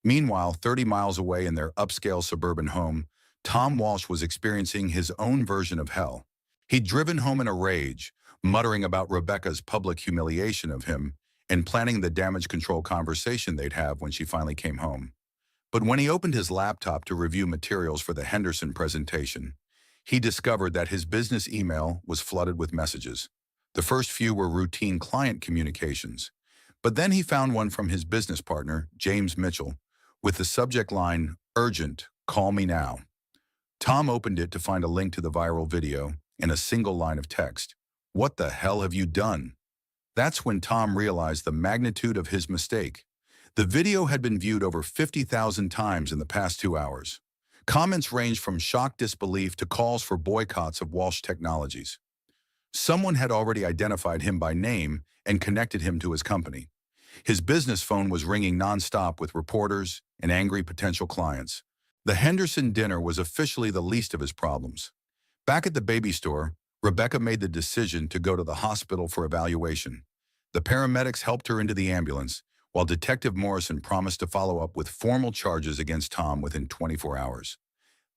Meanwhile, 30 miles away in their upscale suburban home, Tom Walsh was experiencing his own version of hell. He'd driven home in a rage, muttering about Rebecca's public humiliation of him and planning the damage control conversation they'd have when she finally came home. But when he opened his laptop to review materials for the Henderson presentation, he discovered that his business email was flooded with messages. The first few were routine client communications, but then he found one from his business partner, James Mitchell, with the subject line, Urgent, call me now. Tom opened it to find a link to the viral video and a single line of text. What the hell have you done? That's when Tom realized the magnitude of his mistake. The video had been viewed over 50,000 times in the past 2 hours. Comments ranged from shocked disbelief to calls for boycotts of Walsh Technologies. Someone had already identified him by name and connected him to his company. His business phone was ringing nonstop with reporters and angry potential clients. The Henderson dinner was officially the least of his problems. Back at the baby store, Rebecca made the decision to go to the hospital for evaluation. The paramedics helped her into the ambulance, while Detective Morrison promised to follow up with formal charges against Tom within 24 hours.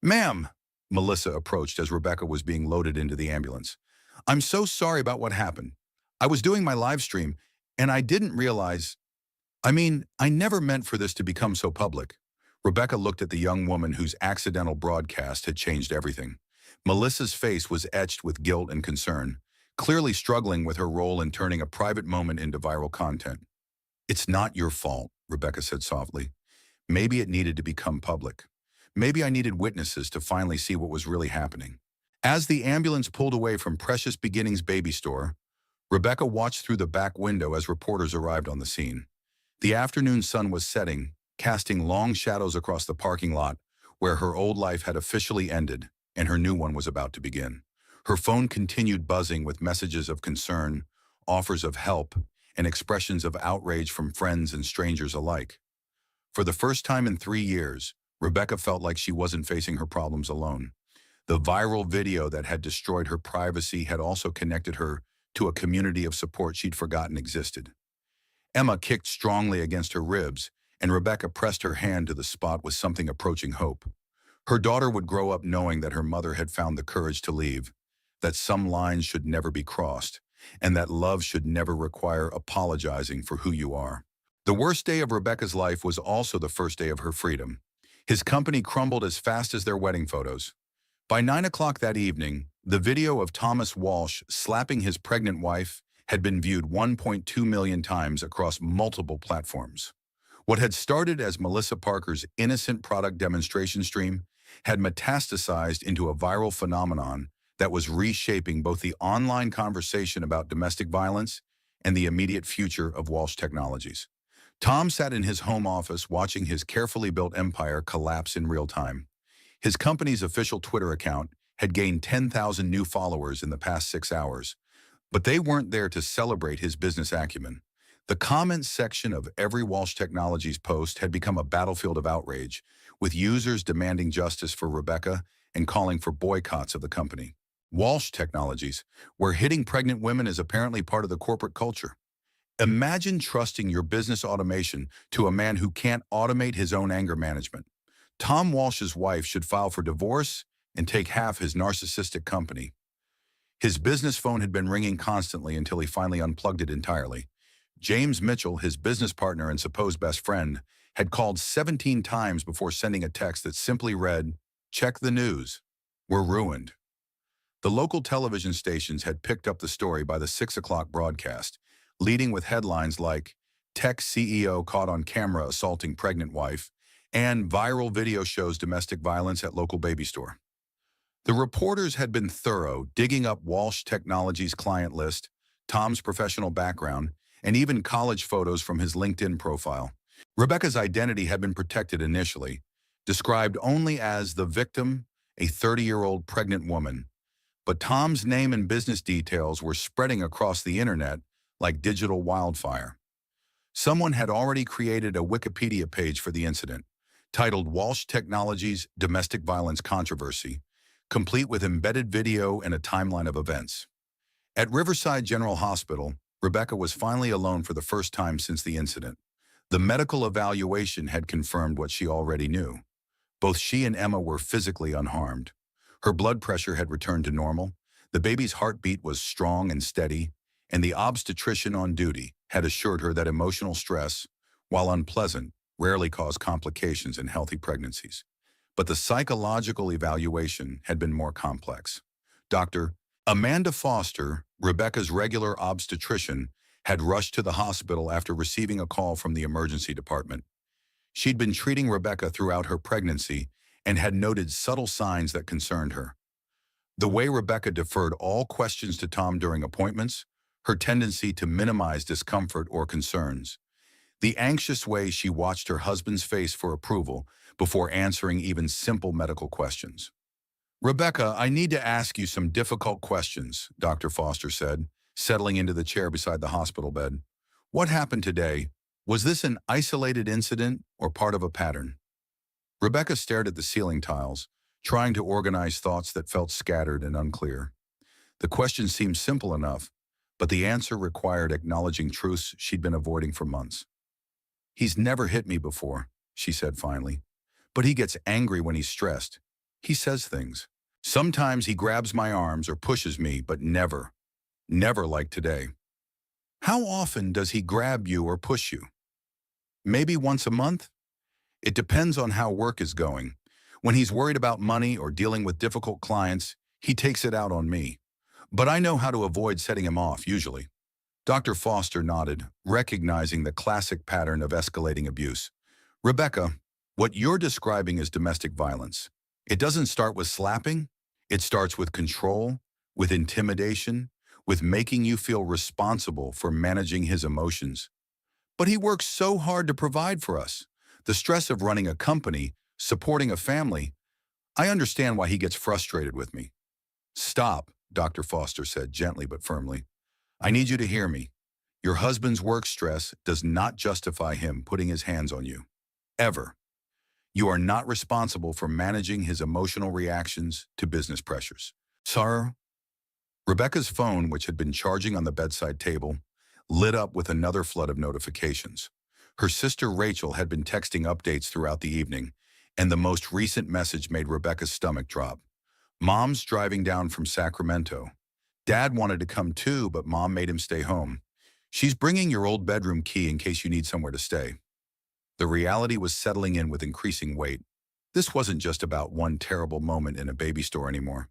Ma'am, Melissa approached as Rebecca was being loaded into the ambulance. I'm so sorry about what happened. I was doing my live stream, and I didn't realize. I never meant for this to become so public. Rebecca looked at the young woman whose accidental broadcast had changed everything. Melissa's face was etched with guilt and concern, clearly struggling with her role in turning a private moment into viral content. It's not your fault, Rebecca said softly. Maybe it needed to become public. Maybe I needed witnesses to finally see what was really happening. As the ambulance pulled away from Precious Beginnings Baby Store, Rebecca watched through the back window as reporters arrived on the scene. The afternoon sun was setting, casting long shadows across the parking lot where her old life had officially ended and her new one was about to begin. Her phone continued buzzing with messages of concern, offers of help, and expressions of outrage from friends and strangers alike. For the first time in 3 years, Rebecca felt like she wasn't facing her problems alone. The viral video that had destroyed her privacy had also connected her to a community of support she'd forgotten existed. Emma kicked strongly against her ribs, and Rebecca pressed her hand to the spot with something approaching hope. Her daughter would grow up knowing that her mother had found the courage to leave, that some lines should never be crossed, and that love should never require apologizing for who you are. The worst day of Rebecca's life was also the first day of her freedom. His company crumbled as fast as their wedding photos. By 9 o'clock that evening, the video of Thomas Walsh slapping his pregnant wife had been viewed 1.2 million times across multiple platforms. What had started as Melissa Parker's innocent product demonstration stream had metastasized into a viral phenomenon that was reshaping both the online conversation about domestic violence and the immediate future of Walsh Technologies. Tom sat in his home office watching his carefully built empire collapse in real time. His company's official Twitter account had gained 10,000 new followers in the past 6 hours, but they weren't there to celebrate his business acumen. The comments section of every Walsh Technologies post had become a battlefield of outrage, with users demanding justice for Rebecca and calling for boycotts of the company. Walsh Technologies, where hitting pregnant women is apparently part of the corporate culture. Imagine trusting your business automation to a man who can't automate his own anger management. Tom Walsh's wife should file for divorce and take half his narcissistic company. His business phone had been ringing constantly until he finally unplugged it entirely. James Mitchell, his business partner and supposed best friend, had called 17 times before sending a text that simply read, "Check the news. We're ruined." The local television stations had picked up the story by the 6 o'clock broadcast, leading with headlines like, "Tech CEO caught on camera assaulting pregnant wife," and "Viral video shows domestic violence at local baby store." The reporters had been thorough, digging up Walsh Technologies' client list, Tom's professional background, and even college photos from his LinkedIn profile. Rebecca's identity had been protected initially, described only as the victim, a 30-year-old pregnant woman. But Tom's name and business details were spreading across the internet like digital wildfire. Someone had already created a Wikipedia page for the incident, titled Walsh Technologies Domestic Violence Controversy, complete with embedded video and a timeline of events. At Riverside General Hospital, Rebecca was finally alone for the first time since the incident. The medical evaluation had confirmed what she already knew. Both she and Emma were physically unharmed. Her blood pressure had returned to normal, the baby's heartbeat was strong and steady, and the obstetrician on duty had assured her that emotional stress, while unpleasant, rarely caused complications in healthy pregnancies. But the psychological evaluation had been more complex. Dr. Amanda Foster, Rebecca's regular obstetrician, had rushed to the hospital after receiving a call from the emergency department. She'd been treating Rebecca throughout her pregnancy and had noted subtle signs that concerned her. The way Rebecca deferred all questions to Tom during appointments, her tendency to minimize discomfort or concerns, the anxious way she watched her husband's face for approval before answering even simple medical questions. "Rebecca, I need to ask you some difficult questions," Dr. Foster said, settling into the chair beside the hospital bed. "What happened today? Was this an isolated incident or part of a pattern?" Rebecca stared at the ceiling tiles, trying to organize thoughts that felt scattered and unclear. The question seemed simple enough, but the answer required acknowledging truths she'd been avoiding for months. "He's never hit me before," she said finally. "But he gets angry when he's stressed. He says things. Sometimes he grabs my arms or pushes me, but never like today." "How often does he grab you or push you?" "Maybe once a month. It depends on how work is going. When he's worried about money or dealing with difficult clients, he takes it out on me. But I know how to avoid setting him off, usually." Dr. Foster nodded, recognizing the classic pattern of escalating abuse. "Rebecca, what you're describing is domestic violence. It doesn't start with slapping. It starts with control, with intimidation, with making you feel responsible for managing his emotions. But he works so hard to provide for us. The stress of running a company, supporting a family. I understand why he gets frustrated with me." "Stop," Dr. Foster said gently but firmly. "I need you to hear me. Your husband's work stress does not justify him putting his hands on you. Ever. You are not responsible for managing his emotional reactions to business pressures." "Sir?" Rebecca's phone, which had been charging on the bedside table, lit up with another flood of notifications. Her sister Rachel had been texting updates throughout the evening, and the most recent message made Rebecca's stomach drop. "Mom's driving down from Sacramento. Dad wanted to come too, but Mom made him stay home. She's bringing your old bedroom key in case you need somewhere to stay. The reality was settling in with increasing weight. This wasn't just about one terrible moment in a baby store anymore.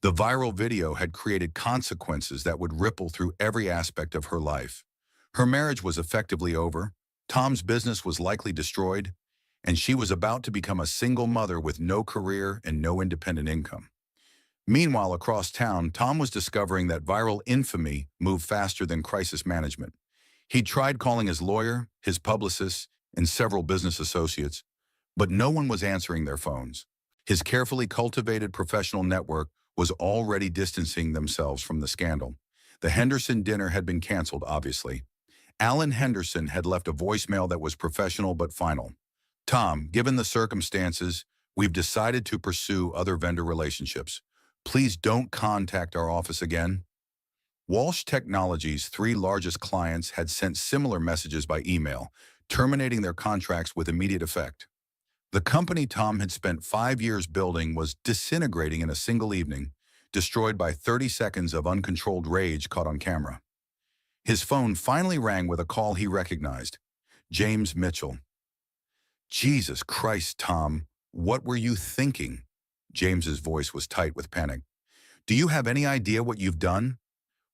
The viral video had created consequences that would ripple through every aspect of her life. Her marriage was effectively over, Tom's business was likely destroyed, and she was about to become a single mother with no career and no independent income. Meanwhile, across town, Tom was discovering that viral infamy moved faster than crisis management. He'd tried calling his lawyer, his publicist, and several business associates, but no one was answering their phones. His carefully cultivated professional network was already distancing themselves from the scandal. The Henderson dinner had been canceled, obviously. Alan Henderson had left a voicemail that was professional but final. Tom, given the circumstances, we've decided to pursue other vendor relationships. Please don't contact our office again. Walsh Technologies' three largest clients had sent similar messages by email, terminating their contracts with immediate effect. The company Tom had spent 5 years building was disintegrating in a single evening, destroyed by 30 seconds of uncontrolled rage caught on camera. His phone finally rang with a call he recognized. James Mitchell. Jesus Christ, Tom, what were you thinking? James's voice was tight with panic. Do you have any idea what you've done?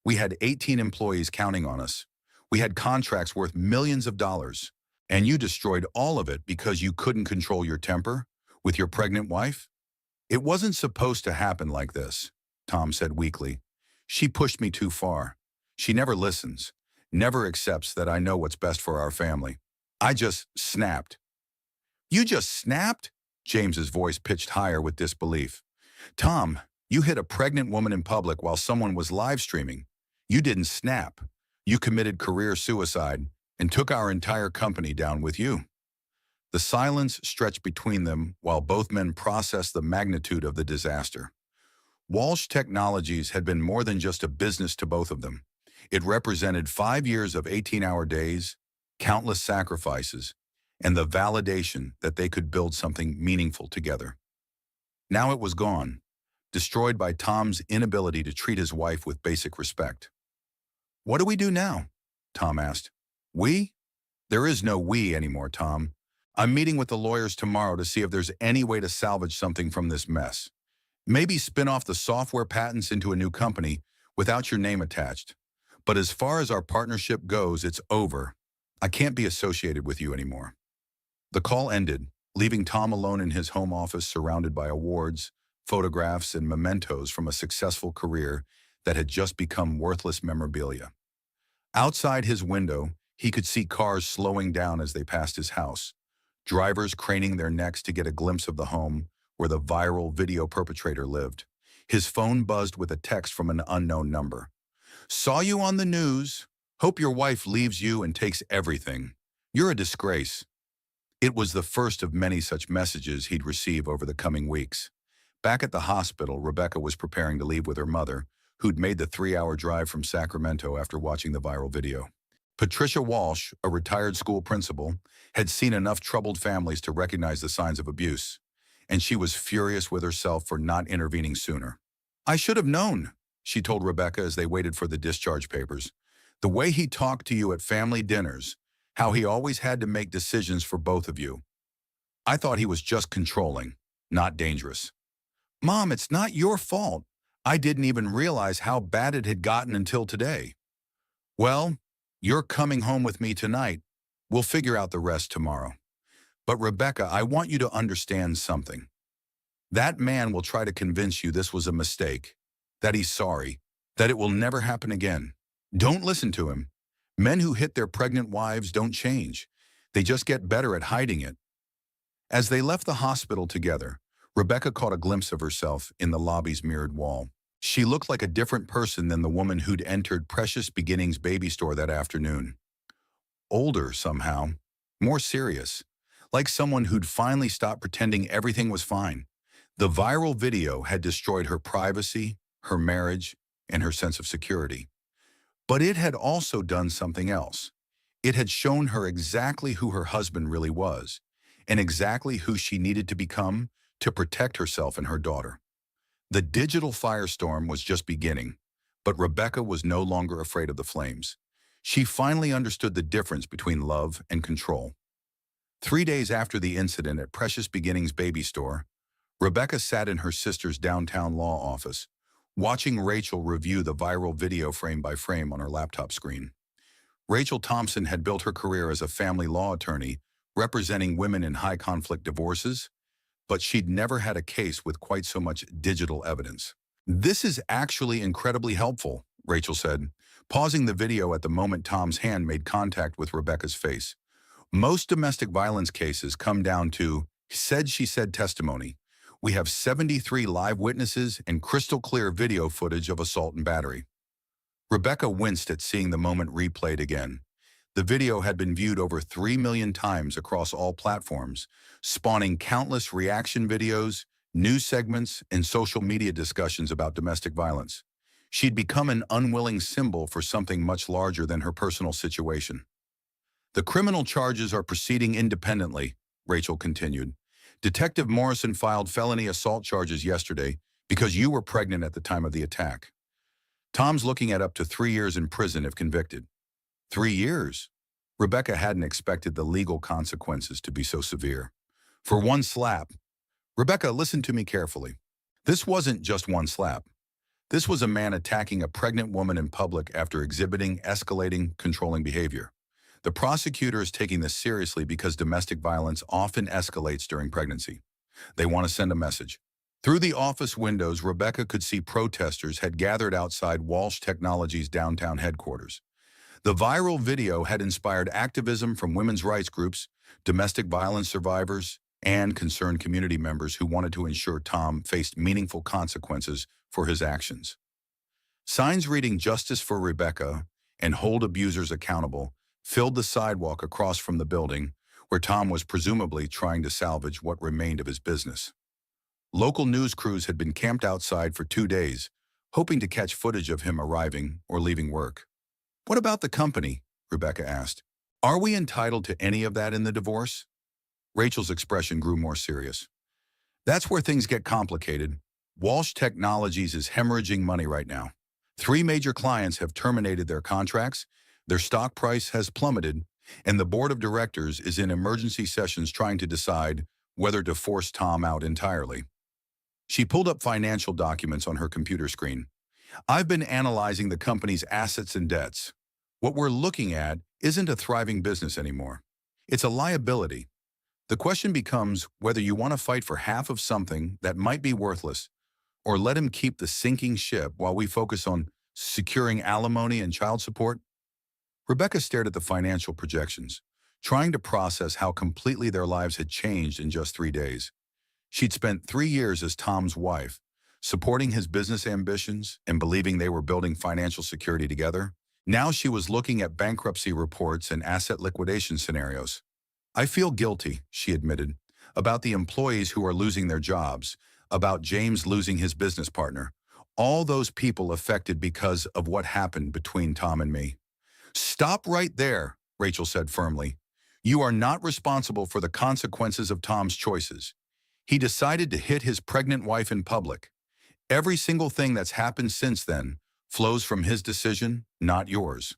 We had 18 employees counting on us. We had contracts worth millions of dollars. And you destroyed all of it because you couldn't control your temper with your pregnant wife? It wasn't supposed to happen like this, Tom said weakly. She pushed me too far. She never listens, never accepts that I know what's best for our family. I just snapped. You just snapped? James's voice pitched higher with disbelief. Tom, you hit a pregnant woman in public while someone was live streaming. You didn't snap. You committed career suicide and took our entire company down with you. The silence stretched between them while both men processed the magnitude of the disaster. Walsh Technologies had been more than just a business to both of them. It represented 5 years of 18-hour days, countless sacrifices, and the validation that they could build something meaningful together. Now it was gone, destroyed by Tom's inability to treat his wife with basic respect. What do we do now? Tom asked. We? There is no we anymore, Tom. I'm meeting with the lawyers tomorrow to see if there's any way to salvage something from this mess. Maybe spin off the software patents into a new company without your name attached. But as far as our partnership goes, it's over. I can't be associated with you anymore. The call ended, leaving Tom alone in his home office surrounded by awards, photographs, and mementos from a successful career that had just become worthless memorabilia. Outside his window, he could see cars slowing down as they passed his house, drivers craning their necks to get a glimpse of the home where the viral video perpetrator lived. His phone buzzed with a text from an unknown number. Saw you on the news. Hope your wife leaves you and takes everything. You're a disgrace. It was the first of many such messages he'd receive over the coming weeks. Back at the hospital, Rebecca was preparing to leave with her mother, who'd made the 3-hour drive from Sacramento after watching the viral video. Patricia Walsh, a retired school principal, had seen enough troubled families to recognize the signs of abuse, and she was furious with herself for not intervening sooner. I should have known, she told Rebecca as they waited for the discharge papers. The way he talked to you at family dinners, how he always had to make decisions for both of you. I thought he was just controlling, not dangerous. Mom, it's not your fault. I didn't even realize how bad it had gotten until today. Well, you're coming home with me tonight. We'll figure out the rest tomorrow. But Rebecca, I want you to understand something. That man will try to convince you this was a mistake, that he's sorry, that it will never happen again. Don't listen to him. Men who hit their pregnant wives don't change. They just get better at hiding it. As they left the hospital together, Rebecca caught a glimpse of herself in the lobby's mirrored wall. She looked like a different person than the woman who'd entered Precious Beginnings baby store that afternoon. Older somehow, more serious, like someone who'd finally stopped pretending everything was fine. The viral video had destroyed her privacy, her marriage, and her sense of security. But it had also done something else. It had shown her exactly who her husband really was, and exactly who she needed to become to protect herself and her daughter. The digital firestorm was just beginning, But Rebecca was no longer afraid of the flames. She finally understood the difference between love and control. 3 days after the incident at Precious Beginnings Baby Store, Rebecca sat in her sister's downtown law office, watching Rachel review the viral video frame by frame on her laptop screen. Rachel Thompson had built her career as a family law attorney, representing women in high-conflict divorces, but she'd never had a case with quite so much digital evidence. "This is actually incredibly helpful," Rachel said, pausing the video at the moment Tom's hand made contact with Rebecca's face. "Most domestic violence cases come down to said-she-said testimony. We have 73 live witnesses and crystal-clear video footage of assault and battery." Rebecca winced at seeing the moment replayed again. The video had been viewed over 3 million times across all platforms, spawning countless reaction videos, news segments, and social media discussions about domestic violence. She'd become an unwilling symbol for something much larger than her personal situation. "The criminal charges are proceeding independently," Rachel continued. "Detective Morrison filed felony assault charges yesterday because you were pregnant at the time of the attack. Tom's looking at up to 3 years in prison if convicted." 3 years? Rebecca hadn't expected the legal consequences to be so severe. For one slap. Rebecca, listen to me carefully. This wasn't just one slap. This was a man attacking a pregnant woman in public after exhibiting escalating, controlling behavior. The prosecutor is taking this seriously because domestic violence often escalates during pregnancy. They want to send a message. Through the office windows, Rebecca could see protesters had gathered outside Walsh Technologies' downtown headquarters. The viral video had inspired activism from women's rights groups, domestic violence survivors, and concerned community members who wanted to ensure Tom faced meaningful consequences for his actions. Signs reading "Justice for Rebecca" and "Hold abusers accountable" filled the sidewalk across from the building, where Tom was presumably trying to salvage what remained of his business. Local news crews had been camped outside for 2 days, hoping to catch footage of him arriving or leaving work. "What about the company?" Rebecca asked. "Are we entitled to any of that in the divorce?" Rachel's expression grew more serious. "That's where things get complicated. Walsh Technologies is hemorrhaging money right now. 3 major clients have terminated their contracts, their stock price has plummeted, and the board of directors is in emergency sessions trying to decide whether to force Tom out entirely." She pulled up financial documents on her computer screen. "I've been analyzing the company's assets and debts. What we're looking at isn't a thriving business anymore. It's a liability. The question becomes whether you want to fight for half of something that might be worthless, or let him keep the sinking ship while we focus on securing alimony and child support." Rebecca stared at the financial projections, trying to process how completely their lives had changed in just 3 days. She'd spent 3 years as Tom's wife, supporting his business ambitions and believing they were building financial security together. Now she was looking at bankruptcy reports and asset liquidation scenarios. "I feel guilty," she admitted, "about the employees who are losing their jobs, about James losing his business partner, all those people affected because of what happened between Tom and me." "Stop right there," Rachel said firmly. "You are not responsible for the consequences of Tom's choices. He decided to hit his pregnant wife in public. Every single thing that's happened since then flows from his decision, not yours."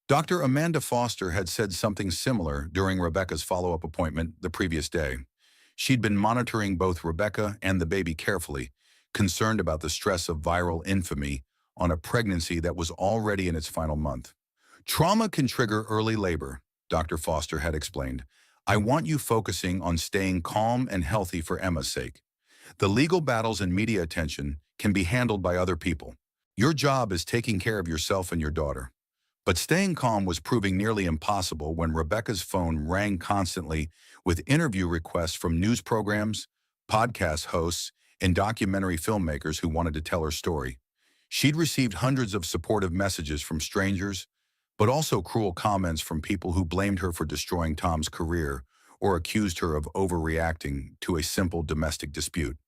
Dr. Amanda Foster had said something similar during Rebecca's follow-up appointment the previous day. She'd been monitoring both Rebecca and the baby carefully, concerned about the stress of viral infamy on a pregnancy that was already in its final month. "Trauma can trigger early labor," Dr. Foster had explained. "I want you focusing on staying calm and healthy for Emma's sake. The legal battles and media attention can be handled by other people. Your job is taking care of yourself and your daughter." But staying calm was proving nearly impossible when Rebecca's phone rang constantly with interview requests from news programs, podcast hosts, and documentary filmmakers who wanted to tell her story. She'd received hundreds of supportive messages from strangers, but also cruel comments from people who blamed her for destroying Tom's career or accused her of overreacting to a simple domestic dispute.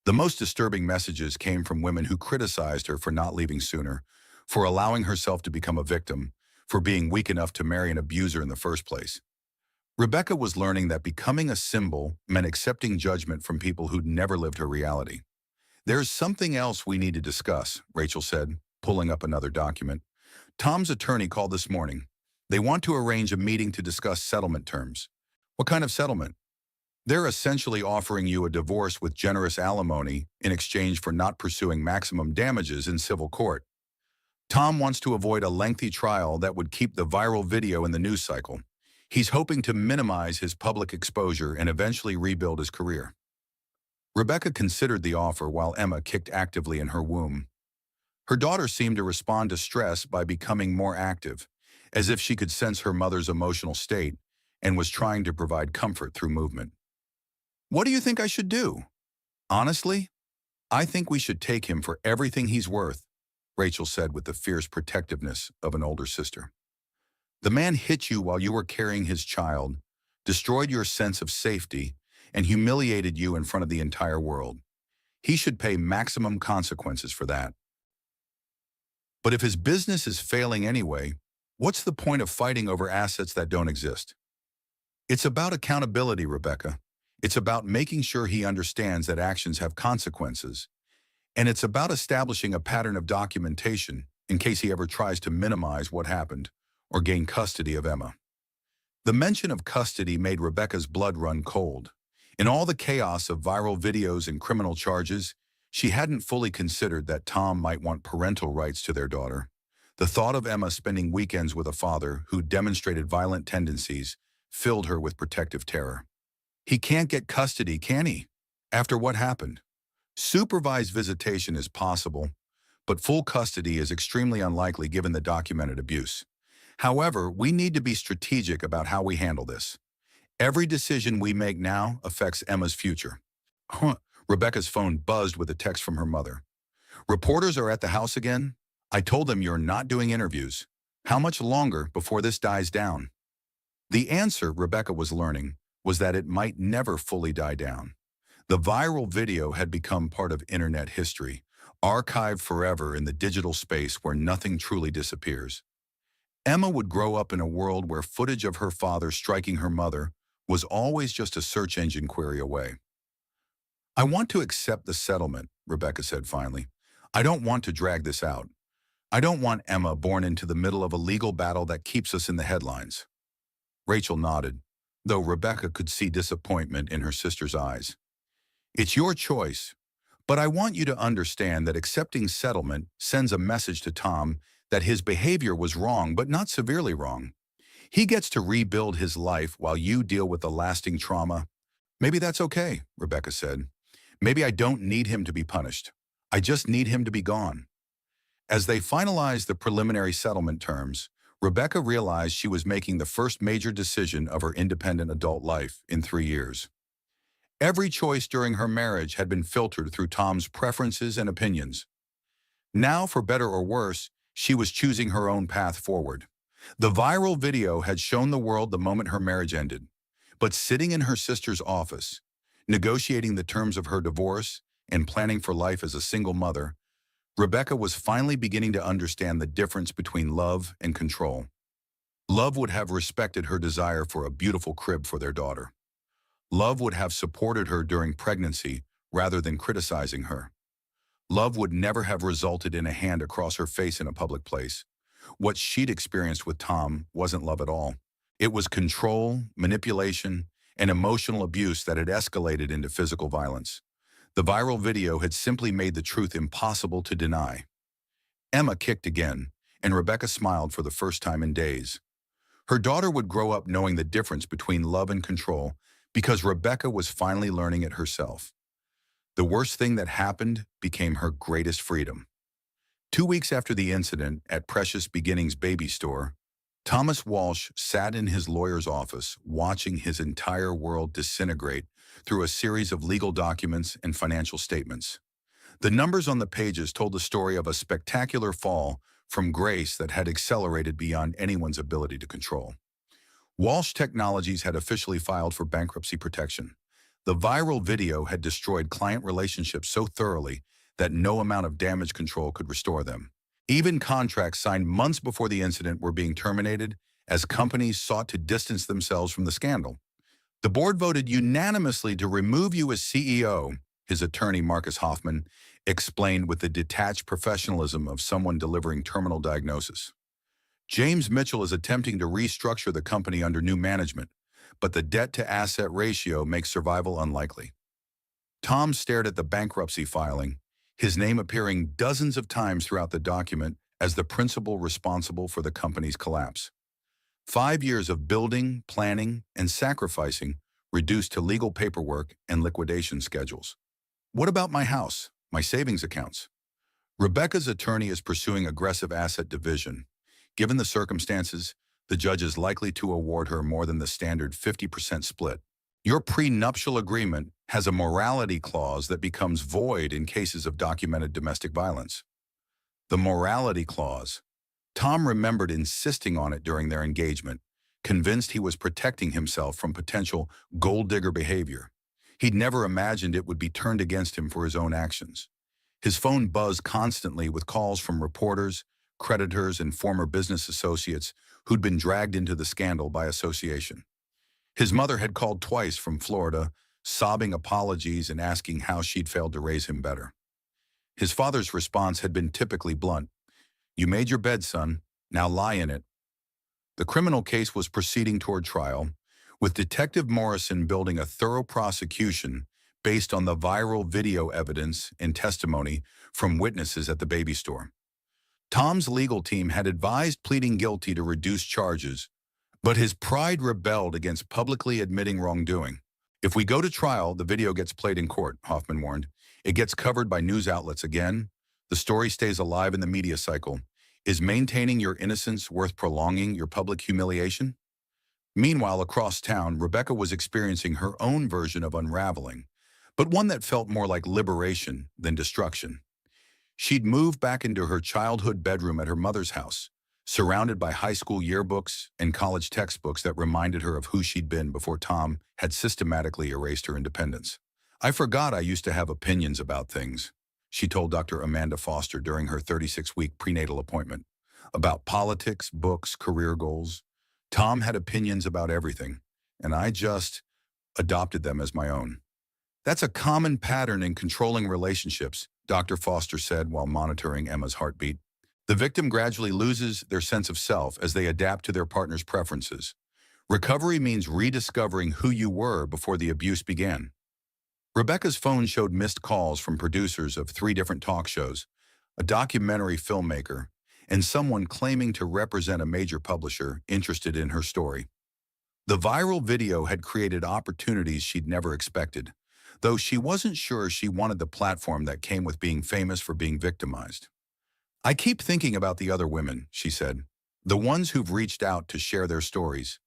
The most disturbing messages came from women who criticized her for not leaving sooner, for allowing herself to become a victim, for being weak enough to marry an abuser in the first place. Rebecca was learning that becoming a symbol meant accepting judgment from people who'd never lived her reality. "There's something else we need to discuss," Rachel said. pulling up another document. Tom's attorney called this morning. They want to arrange a meeting to discuss settlement terms. What kind of settlement? They're essentially offering you a divorce with generous alimony in exchange for not pursuing maximum damages in civil court. Tom wants to avoid a lengthy trial that would keep the viral video in the news cycle. He's hoping to minimize his public exposure and eventually rebuild his career. Rebecca considered the offer while Emma kicked actively in her womb. Her daughter seemed to respond to stress by becoming more active, as if she could sense her mother's emotional state and was trying to provide comfort through movement. What do you think I should do? Honestly, I think we should take him for everything he's worth, Rachel said with the fierce protectiveness of an older sister. The man hit you while you were carrying his child, destroyed your sense of safety, and humiliated you in front of the entire world. He should pay maximum consequences for that. But if his business is failing anyway, what's the point of fighting over assets that don't exist? It's about accountability, Rebecca. It's about making sure he understands that actions have consequences. And it's about establishing a pattern of documentation in case he ever tries to minimize what happened or gain custody of Emma. The mention of custody made Rebecca's blood run cold. In all the chaos of viral videos and criminal charges, she hadn't fully considered that Tom might want parental rights to their daughter. The thought of Emma spending weekends with a father who demonstrated violent tendencies filled her with protective terror. He can't get custody, can he? After what happened? Supervised visitation is possible, but full custody is extremely unlikely given the documented abuse. However, we need to be strategic about how we handle this. Every decision we make now affects Emma's future. Rebecca's phone buzzed with a text from her mother. Reporters are at the house again? I told them you're not doing interviews. How much longer before this dies down? The answer, Rebecca was learning, was that it might never fully die down. The viral video had become part of internet history, archived forever in the digital space where nothing truly disappears. Emma would grow up in a world where footage of her father striking her mother was always just a search engine query away. I want to accept the settlement, Rebecca said finally. I don't want to drag this out. I don't want Emma born into the middle of a legal battle that keeps us in the headlines. Rachel nodded, though Rebecca could see disappointment in her sister's eyes. It's your choice, but I want you to understand that accepting settlement sends a message to Tom that his behavior was wrong, but not severely wrong. He gets to rebuild his life while you deal with the lasting trauma. Maybe that's okay, Rebecca said. Maybe I don't need him to be punished. I just need him to be gone. As they finalized the preliminary settlement terms, Rebecca realized she was making the first major decision of her independent adult life in 3 years. Every choice during her marriage had been filtered through Tom's preferences and opinions. Now, for better or worse, she was choosing her own path forward. The viral video had shown the world the moment her marriage ended. But sitting in her sister's office, negotiating the terms of her divorce and planning for life as a single mother, Rebecca was finally beginning to understand the difference between love and control. Love would have respected her desire for a beautiful crib for their daughter. Love would have supported her during pregnancy rather than criticizing her. Love would never have resulted in a hand across her face in a public place. What she'd experienced with Tom wasn't love at all. It was control, manipulation, and emotional abuse that had escalated into physical violence. The viral video had simply made the truth impossible to deny. Emma kicked again, and Rebecca smiled for the first time in days. Her daughter would grow up knowing the difference between love and control because Rebecca was finally learning it herself. The worst thing that happened became her greatest freedom. 2 weeks after the incident at Precious Beginnings Baby Store, Thomas Walsh sat in his lawyer's office watching his entire world disintegrate through a series of legal documents and financial statements. The numbers on the pages told the story of a spectacular fall from grace that had accelerated beyond anyone's ability to control. Walsh Technologies had officially filed for bankruptcy protection. The viral video had destroyed client relationships so thoroughly that no amount of damage control could restore them. Even contracts signed months before the incident were being terminated as companies sought to distance themselves from the scandal. The board voted unanimously to remove you as CEO, his attorney Marcus Hoffman explained with the detached professionalism of someone delivering terminal diagnosis. James Mitchell is attempting to restructure the company under new management, but the debt-to-asset ratio makes survival unlikely. Tom stared at the bankruptcy filing, his name appearing dozens of times throughout the document as the principal responsible for the company's collapse. 5 years of building, planning, and sacrificing reduced to legal paperwork and liquidation schedules. What about my house, my savings accounts? Rebecca's attorney is pursuing aggressive asset division. Given the circumstances, the judge is likely to award her more than the standard 50% split. Your prenuptial agreement has a morality clause that becomes void in cases of documented domestic violence. The morality clause. Tom remembered insisting on it during their engagement, convinced he was protecting himself from potential gold digger behavior. He'd never imagined it would be turned against him for his own actions. His phone buzzed constantly with calls from reporters, creditors, and former business associates who'd been dragged into the scandal by association. His mother had called twice from Florida, sobbing apologies and asking how she'd failed to raise him better. His father's response had been typically blunt. "You made your bed, son. Now lie in it." The criminal case was proceeding toward trial, with Detective Morrison building a thorough prosecution based on the viral video evidence and testimony from witnesses at the baby store. Tom's legal team had advised pleading guilty to reduce charges, but his pride rebelled against publicly admitting wrongdoing. "If we go to trial, the video gets played in court," Hoffman warned. "It gets covered by news outlets again. The story stays alive in the media cycle. Is maintaining your innocence worth prolonging your public humiliation?" Meanwhile, across town, Rebecca was experiencing her own version of unraveling, but one that felt more like liberation than destruction. She'd moved back into her childhood bedroom at her mother's house, surrounded by high school yearbooks and college textbooks that reminded her of who she'd been before Tom had systematically erased her independence. "I forgot I used to have opinions about things," she told Dr. Amanda Foster during her 36-week prenatal appointment. "About politics, books, career goals. Tom had opinions about everything, and I just adopted them as my own." "That's a common pattern in controlling relationships," Dr. Foster said while monitoring Emma's heartbeat. "The victim gradually loses their sense of self as they adapt to their partner's preferences. Recovery means rediscovering who you were before the abuse began." Rebecca's phone showed missed calls from producers of 3 different talk shows, a documentary filmmaker, and someone claiming to represent a major publisher interested in her story. The viral video had created opportunities she'd never expected, though she wasn't sure she wanted the platform that came with being famous for being victimized. "I keep thinking about the other women," she said, "the ones who've reached out to share their stories.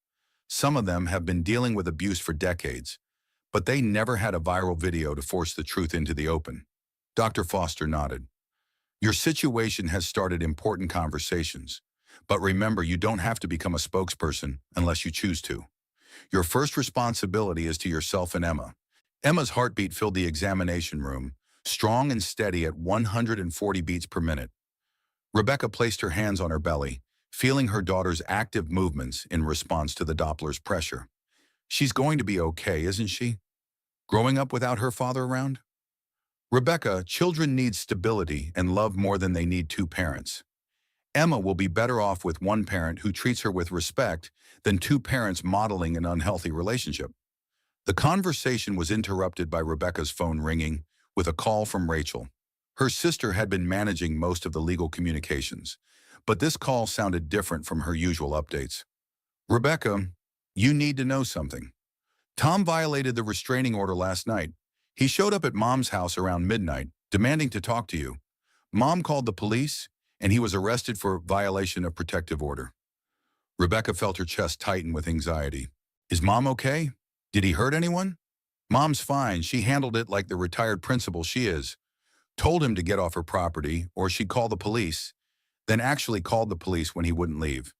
Some of them have been dealing with abuse for decades, but they never had a viral video to force the truth into the open." Dr. Foster nodded. "Your situation has started important conversations, but remember, you don't have to become a spokesperson unless you choose to. Your first responsibility is to yourself and Emma." Emma's heartbeat filled the examination room, strong and steady at 140 beats per minute. Rebecca placed her hands on her belly, feeling her daughter's active movements in response to the Doppler's pressure. "She's going to be okay, isn't she? Growing up without her father around?" "Rebecca, children need stability and love more than they need 2 parents. Emma will be better off with 1 parent who treats her with respect than 2 parents modeling an unhealthy relationship." The conversation was interrupted by Rebecca's phone ringing with a call from Rachel. Her sister had been managing most of the legal communications, but this call sounded different from her usual updates. "Rebecca, you need to know something. Tom violated the restraining order last night. He showed up at Mom's house around midnight, demanding to talk to you. Mom called the police, and he was arrested for violation of protective order." Rebecca felt her chest tighten with anxiety. "Is Mom okay? Did he hurt anyone?" "Mom's fine. She handled it like the retired principal she is. Told him to get off her property, or she'd call the police, then actually called the police when he wouldn't leave.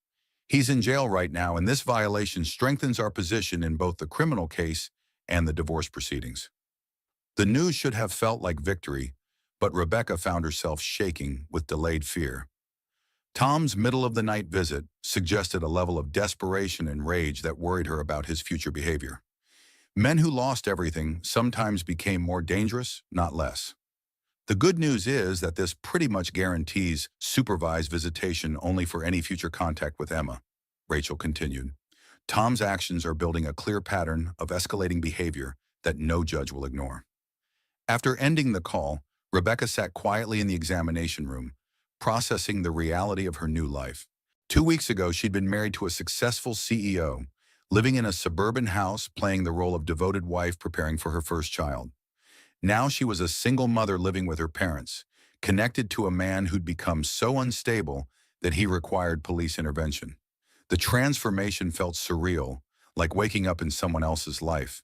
He's in jail right now, and this violation strengthens our position in both the criminal case and the divorce proceedings." The news should have felt like victory, but Rebecca found herself shaking with delayed fear. Tom's middle-of-the-night visit suggested a level of desperation and rage that worried her about his future behavior. Men who lost everything sometimes became more dangerous, not less. The good news is that this pretty much guarantees supervised visitation only for any future contact with Emma, Rachel continued. Tom's actions are building a clear pattern of escalating behavior that no judge will ignore. After ending the call, Rebecca sat quietly in the examination room, processing the reality of her new life. 2 weeks ago, she'd been married to a successful CEO, living in a suburban house, playing the role of devoted wife preparing for her first child. Now she was a single mother living with her parents, connected to a man who'd become so unstable that he required police intervention. The transformation felt surreal, like waking up in someone else's life.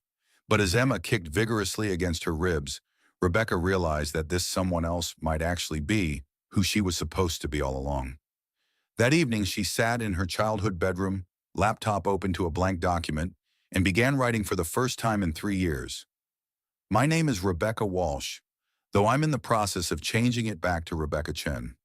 But as Emma kicked vigorously against her ribs, Rebecca realized that this someone else might actually be who she was supposed to be all along. That evening, she sat in her childhood bedroom, laptop open to a blank document, and began writing for the first time in 3 years. My name is Rebecca Walsh, though I'm in the process of changing it back to Rebecca Chen.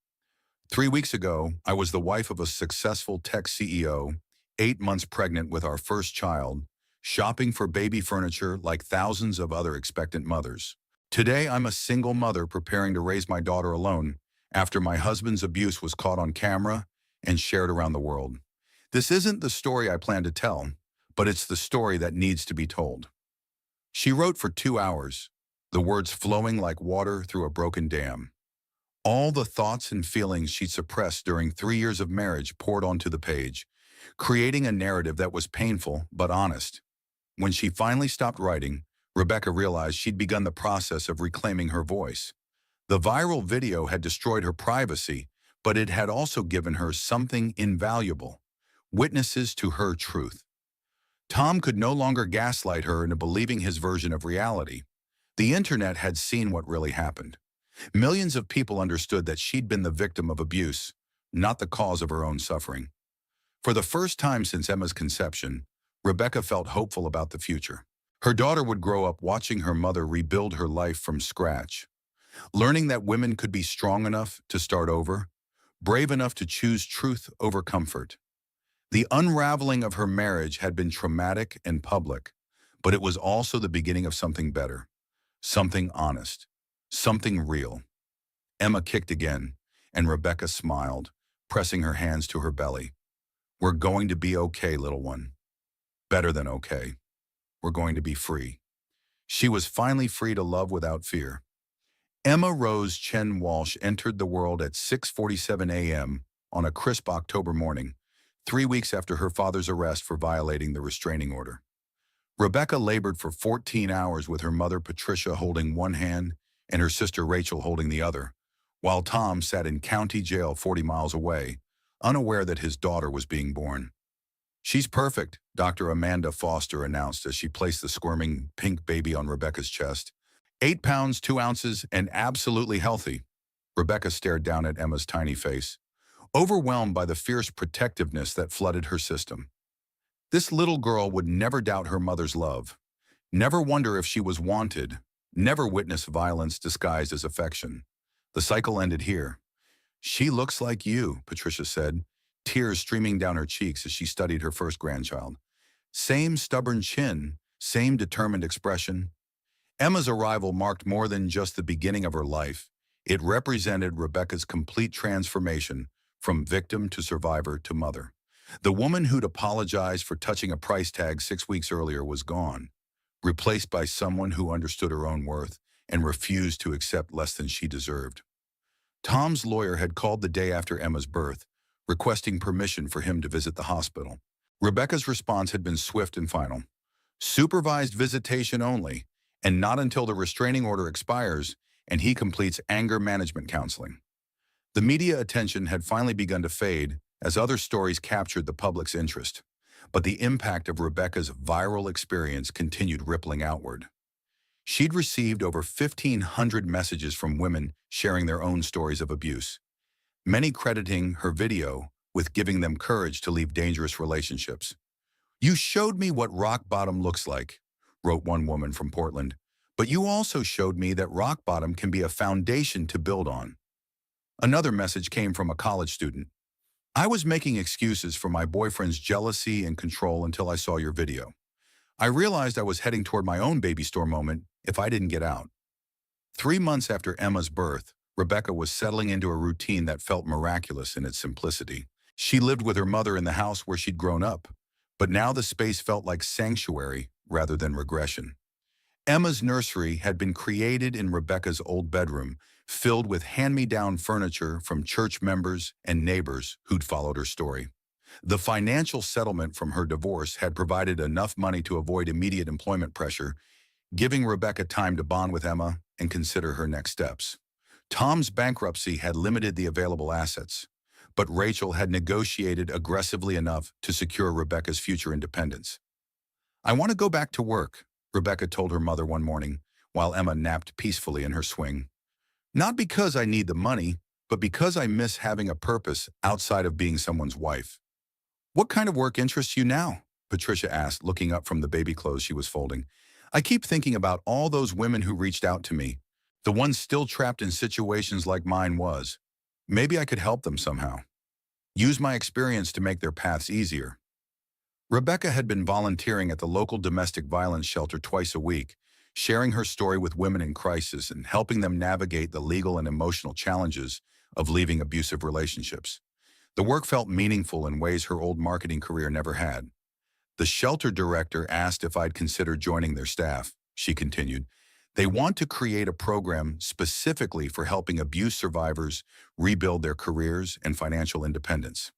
3 weeks ago, I was the wife of a successful tech CEO, 8 months pregnant with our first child, shopping for baby furniture like thousands of other expectant mothers. Today, I'm a single mother preparing to raise my daughter alone after my husband's abuse was caught on camera and shared around the world. This isn't the story I plan to tell, but it's the story that needs to be told. She wrote for 2 hours, the words flowing like water through a broken dam. All the thoughts and feelings she'd suppressed during 3 years of marriage poured onto the page, creating a narrative that was painful but honest. When she finally stopped writing, Rebecca realized she'd begun the process of reclaiming her voice. The viral video had destroyed her privacy, but it had also given her something invaluable: witnesses to her truth. Tom could no longer gaslight her into believing his version of reality. The internet had seen what really happened. Millions of people understood that she'd been the victim of abuse, not the cause of her own suffering. For the first time since Emma's conception, Rebecca felt hopeful about the future. Her daughter would grow up watching her mother rebuild her life from scratch, learning that women could be strong enough to start over, brave enough to choose truth over comfort. The unraveling of her marriage had been traumatic and public, but it was also the beginning of something better, something honest, something real. Emma kicked again, and Rebecca smiled, pressing her hands to her belly. We're going to be okay, little one. Better than okay. We're going to be free. She was finally free to love without fear. Emma Rose Chen Walsh entered the world at 6:47 a.m. on a crisp October morning, 3 weeks after her father's arrest for violating the restraining order. Rebecca labored for 14 hours with her mother Patricia holding one hand and her sister Rachel holding the other, while Tom sat in county jail 40 miles away, unaware that his daughter was being born. She's perfect, Dr. Amanda Foster announced as she placed the squirming pink baby on Rebecca's chest. 8 pounds, 2 ounces, and absolutely healthy. Rebecca stared down at Emma's tiny face, overwhelmed by the fierce protectiveness that flooded her system. This little girl would never doubt her mother's love, never wonder if she was wanted, never witness violence disguised as affection. The cycle ended here. She looks like you, Patricia said, tears streaming down her cheeks as she studied her first grandchild. Same stubborn chin, same determined expression. Emma's arrival marked more than just the beginning of her life. It represented Rebecca's complete transformation from victim to survivor to mother. The woman who'd apologized for touching a price tag 6 weeks earlier was gone, replaced by someone who understood her own worth and refused to accept less than she deserved. Tom's lawyer had called the day after Emma's birth, requesting permission for him to visit the hospital. Rebecca's response had been swift and final. Supervised visitation only, and not until the restraining order expires and he completes anger management counseling. The media attention had finally begun to fade as other stories captured the public's interest, but the impact of Rebecca's viral experience continued rippling outward. She'd received over 1,500 messages from women sharing their own stories of abuse, many crediting her video with giving them courage to leave dangerous relationships. "You showed me what rock bottom looks like," wrote one woman from Portland, "but you also showed me that rock bottom can be a foundation to build on." Another message came from a college student. "I was making excuses for my boyfriend's jealousy and control until I saw your video. I realized I was heading toward my own baby store moment if I didn't get out." 3 months after Emma's birth, Rebecca was settling into a routine that felt miraculous in its simplicity. She lived with her mother in the house where she'd grown up, but now the space felt like sanctuary rather than regression. Emma's nursery had been created in Rebecca's old bedroom, filled with hand-me-down furniture from church members and neighbors who'd followed her story. The financial settlement from her divorce had provided enough money to avoid immediate employment pressure, giving Rebecca time to bond with Emma and consider her next steps. Tom's bankruptcy had limited the available assets, but Rachel had negotiated aggressively enough to secure Rebecca's future independence. "I want to go back to work," Rebecca told her mother one morning, while Emma napped peacefully in her swing. "Not because I need the money, but because I miss having a purpose outside of being someone's wife." "What kind of work interests you now?" Patricia asked, looking up from the baby clothes she was folding. "I keep thinking about all those women who reached out to me, the ones still trapped in situations like mine was. Maybe I could help them somehow. Use my experience to make their paths easier." Rebecca had been volunteering at the local domestic violence shelter twice a week, sharing her story with women in crisis and helping them navigate the legal and emotional challenges of leaving abusive relationships. The work felt meaningful in ways her old marketing career never had. "The shelter director asked if I'd consider joining their staff," she continued. "They want to create a program specifically for helping abuse survivors rebuild their careers and financial independence."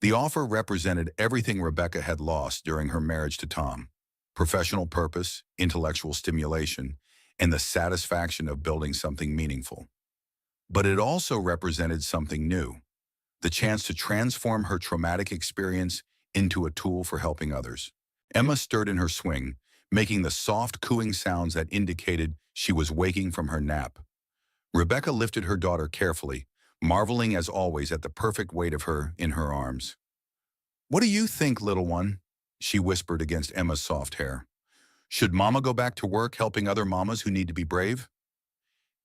The offer represented everything Rebecca had lost during her marriage to Tom: professional purpose, intellectual stimulation, and the satisfaction of building something meaningful. But it also represented something new: the chance to transform her traumatic experience into a tool for helping others. Emma stirred in her swing, making the soft cooing sounds that indicated she was waking from her nap. Rebecca lifted her daughter carefully, marveling as always at the perfect weight of her in her arms. "What do you think, little one?" she whispered against Emma's soft hair. "Should Mama go back to work helping other mamas who need to be brave?"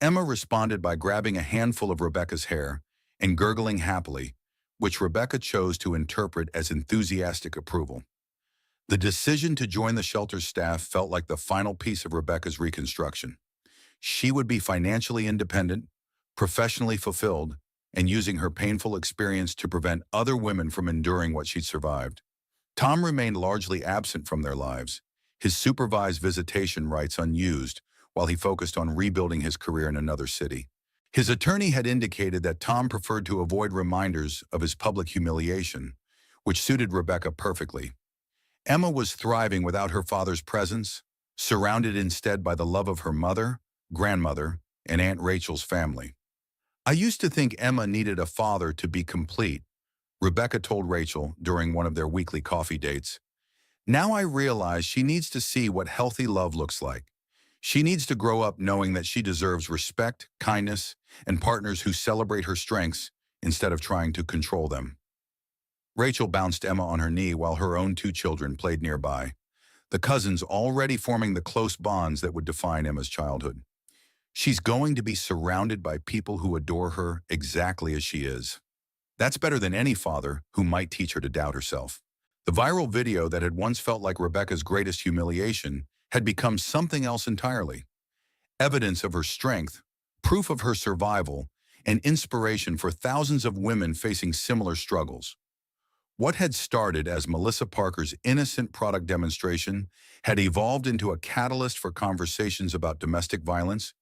Emma responded by grabbing a handful of Rebecca's hair and gurgling happily, which Rebecca chose to interpret as enthusiastic approval. The decision to join the shelter's staff felt like the final piece of Rebecca's reconstruction. She would be financially independent, professionally fulfilled, and using her painful experience to prevent other women from enduring what she'd survived. Tom remained largely absent from their lives, his supervised visitation rights unused, while he focused on rebuilding his career in another city. His attorney had indicated that Tom preferred to avoid reminders of his public humiliation, which suited Rebecca perfectly. Emma was thriving without her father's presence, surrounded instead by the love of her mother, grandmother, and Aunt Rachel's family. "I used to think Emma needed a father to be complete," Rebecca told Rachel during one of their weekly coffee dates. "Now I realize she needs to see what healthy love looks like. She needs to grow up knowing that she deserves respect, kindness, and partners who celebrate her strengths instead of trying to control them." Rachel bounced Emma on her knee while her own two children played nearby, the cousins already forming the close bonds that would define Emma's childhood. "She's going to be surrounded by people who adore her exactly as she is. That's better than any father who might teach her to doubt herself." The viral video that had once felt like Rebecca's greatest humiliation had become something else entirely: evidence of her strength, proof of her survival, and inspiration for thousands of women facing similar struggles. What had started as Melissa Parker's innocent product demonstration had evolved into a catalyst for conversations about domestic violence,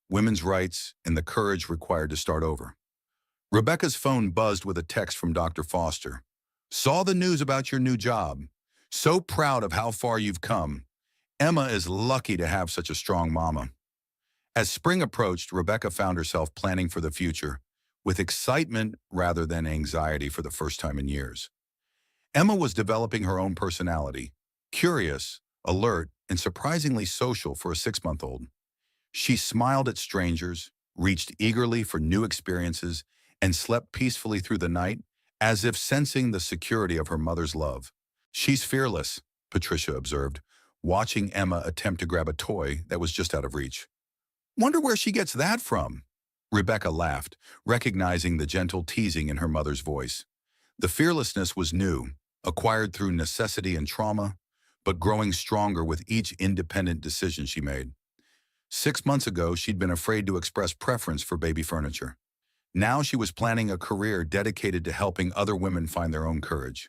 women's rights, and the courage required to start over. Rebecca's phone buzzed with a text from Dr. Foster. "Saw the news about your new job. So proud of how far you've come. Emma is lucky to have such a strong mama." As spring approached, Rebecca found herself planning for the future, with excitement rather than anxiety for the first time in years. Emma was developing her own personality, curious, alert, and surprisingly social for a 6-month-old. She smiled at strangers, reached eagerly for new experiences, and slept peacefully through the night, as if sensing the security of her mother's love. "She's fearless," Patricia observed, watching Emma attempt to grab a toy that was just out of reach. "Wonder where she gets that from?" Rebecca laughed, recognizing the gentle teasing in her mother's voice. The fearlessness was new, acquired through necessity and trauma, but growing stronger with each independent decision she made. 6 months ago, she'd been afraid to express preference for baby furniture. Now she was planning a career dedicated to helping other women find their own courage.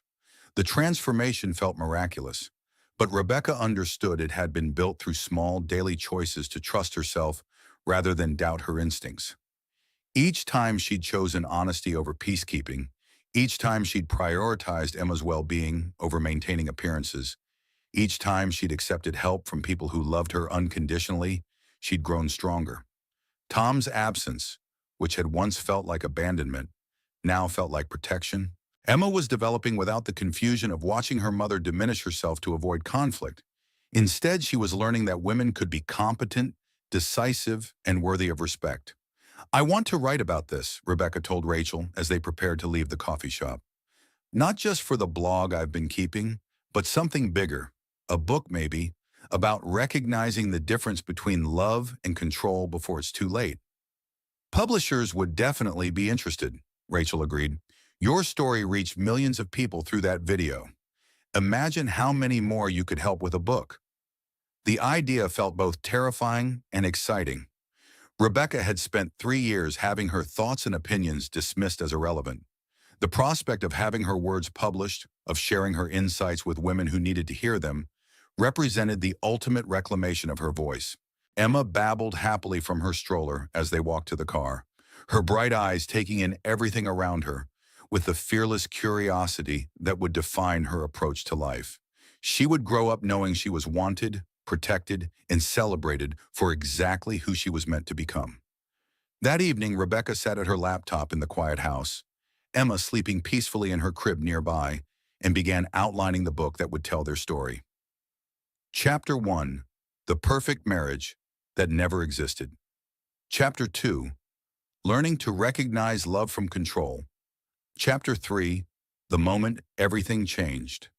The transformation felt miraculous, but Rebecca understood it had been built through small, daily choices to trust herself rather than doubt her instincts. Each time she'd chosen honesty over peacekeeping, each time she'd prioritized Emma's well-being over maintaining appearances, each time she'd accepted help from people who loved her unconditionally, she'd grown stronger. Tom's absence, which had once felt like abandonment, now felt like protection. Emma was developing without the confusion of watching her mother diminish herself to avoid conflict. Instead, she was learning that women could be competent, decisive, and worthy of respect. "I want to write about this," Rebecca told Rachel as they prepared to leave the coffee shop. "Not just for the blog I've been keeping, but something bigger, a book maybe, about recognizing the difference between love and control before it's too late." "Publishers would definitely be interested," Rachel agreed. "Your story reached millions of people through that video. Imagine how many more you could help with a book." The idea felt both terrifying and exciting. Rebecca had spent 3 years having her thoughts and opinions dismissed as irrelevant. The prospect of having her words published, of sharing her insights with women who needed to hear them, represented the ultimate reclamation of her voice. Emma babbled happily from her stroller as they walked to the car, her bright eyes taking in everything around her, with the fearless curiosity that would define her approach to life. She would grow up knowing she was wanted, protected, and celebrated for exactly who she was meant to become. That evening, Rebecca sat at her laptop in the quiet house, Emma sleeping peacefully in her crib nearby, and began outlining the book that would tell their story. Chapter 1: The Perfect Marriage That Never Existed. Chapter 2: Learning to Recognize Love from Control. Chapter 3: The Moment Everything Changed.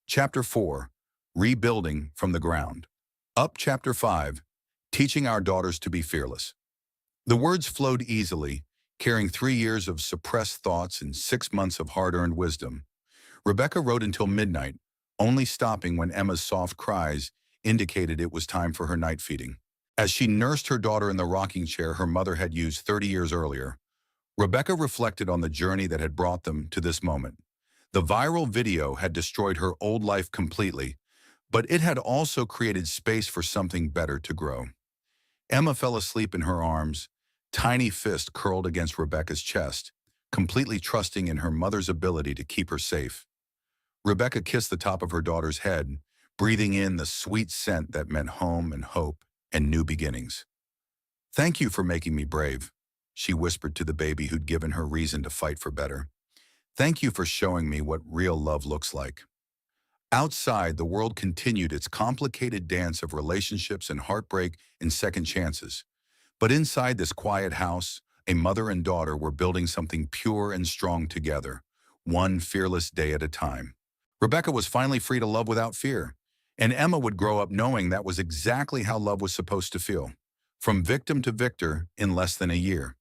Chapter 4: Rebuilding from the Ground. Up. Chapter 5: Teaching Our Daughters to be Fearless. The words flowed easily, carrying 3 years of suppressed thoughts and 6 months of hard-earned wisdom. Rebecca wrote until midnight, only stopping when Emma's soft cries indicated it was time for her night feeding. As she nursed her daughter in the rocking chair her mother had used 30 years earlier, Rebecca reflected on the journey that had brought them to this moment. The viral video had destroyed her old life completely, but it had also created space for something better to grow. Emma fell asleep in her arms, tiny fist curled against Rebecca's chest, completely trusting in her mother's ability to keep her safe. Rebecca kissed the top of her daughter's head, breathing in the sweet scent that meant home and hope and new beginnings. "Thank you for making me brave," she whispered to the baby who'd given her reason to fight for better. "Thank you for showing me what real love looks like." Outside, the world continued its complicated dance of relationships and heartbreak and second chances. But inside this quiet house, a mother and daughter were building something pure and strong together, one fearless day at a time. Rebecca was finally free to love without fear, and Emma would grow up knowing that was exactly how love was supposed to feel, from victim to victor in less than a year.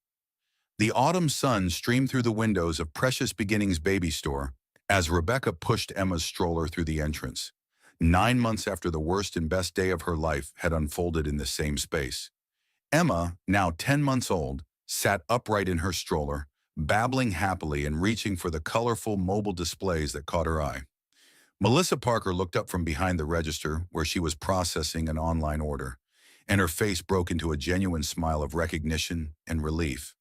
The autumn sun streamed through the windows of Precious Beginnings Baby Store as Rebecca pushed Emma's stroller through the entrance, 9 months after the worst and best day of her life had unfolded in the same space. Emma, now 10 months old, sat upright in her stroller, babbling happily and reaching for the colorful mobile displays that caught her eye. Melissa Parker looked up from behind the register where she was processing an online order, and her face broke into a genuine smile of recognition and relief.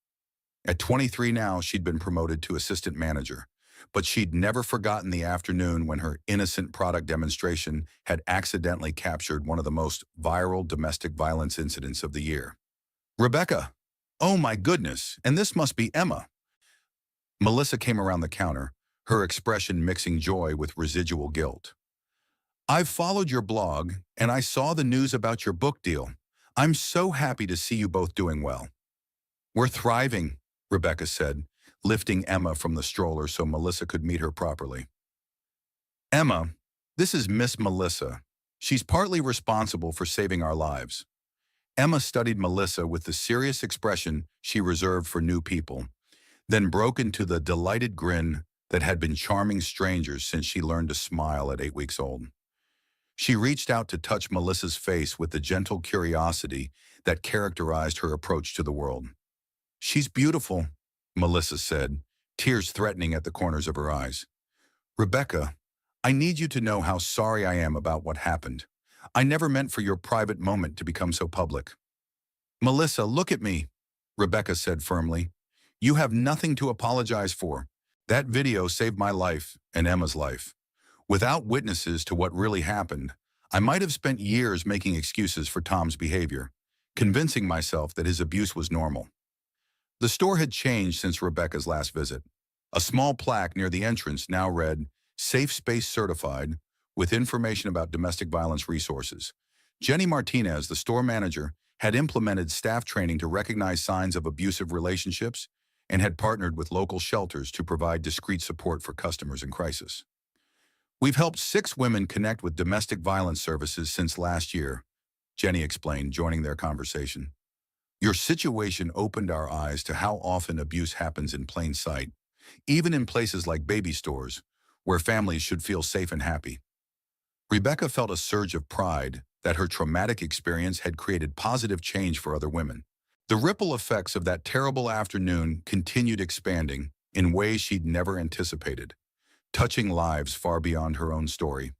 At 23 now, she'd been promoted to assistant manager, but she'd never forgotten the afternoon when her innocent product demonstration had accidentally captured one of the most viral domestic violence incidents of the year. "Rebecca! Oh my goodness, and this must be Emma." Melissa came around the counter, her expression mixing joy with residual guilt. "I've followed your blog, and I saw the news about your book deal. I'm so happy to see you both doing well." "We're thriving," Rebecca said, lifting Emma from the stroller so Melissa could meet her properly. "Emma, this is Miss Melissa. She's partly responsible for saving our lives." Emma studied Melissa with the serious expression she reserved for new people, then broke into the delighted grin that had been charming strangers since she learned to smile at 8 weeks old. She reached out to touch Melissa's face with the gentle curiosity that characterized her approach to the world. "She's beautiful," Melissa said, tears threatening at the corners of her eyes. "Rebecca, I need you to know how sorry I am about what happened. I never meant for your private moment to become so public." "Melissa, look at me," Rebecca said firmly. "You have nothing to apologize for. That video saved my life and Emma's life. Without witnesses to what really happened, I might have spent years making excuses for Tom's behavior, convincing myself that his abuse was normal." The store had changed since Rebecca's last visit. A small plaque near the entrance now read, "Safe Space Certified," with information about domestic violence resources. Jenny Martinez, the store manager, had implemented staff training to recognize signs of abusive relationships and had partnered with local shelters to provide discreet support for customers in crisis. "We've helped 6 women connect with domestic violence services since last year," Jenny explained, joining their conversation. "Your situation opened our eyes to how often abuse happens in plain sight, even in places like baby stores, where families should feel safe and happy." Rebecca felt a surge of pride that her traumatic experience had created positive change for other women. The ripple effects of that terrible afternoon continued expanding in ways she'd never anticipated, touching lives far beyond her own story.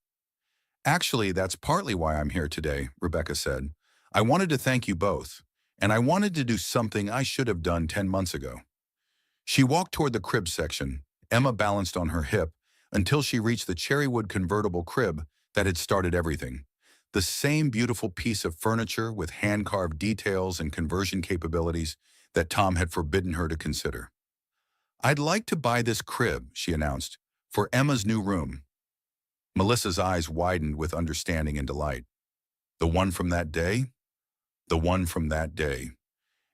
"Actually, that's partly why I'm here today," Rebecca said. "I wanted to thank you both, and I wanted to do something I should have done 10 months ago." She walked toward the crib section, Emma balanced on her hip, until she reached the cherrywood convertible crib that had started everything. The same beautiful piece of furniture with hand-carved details and conversion capabilities that Tom had forbidden her to consider. "I'd like to buy this crib," she announced, "for Emma's new room." Melissa's eyes widened with understanding and delight. "The one from that day?" "The one from that day.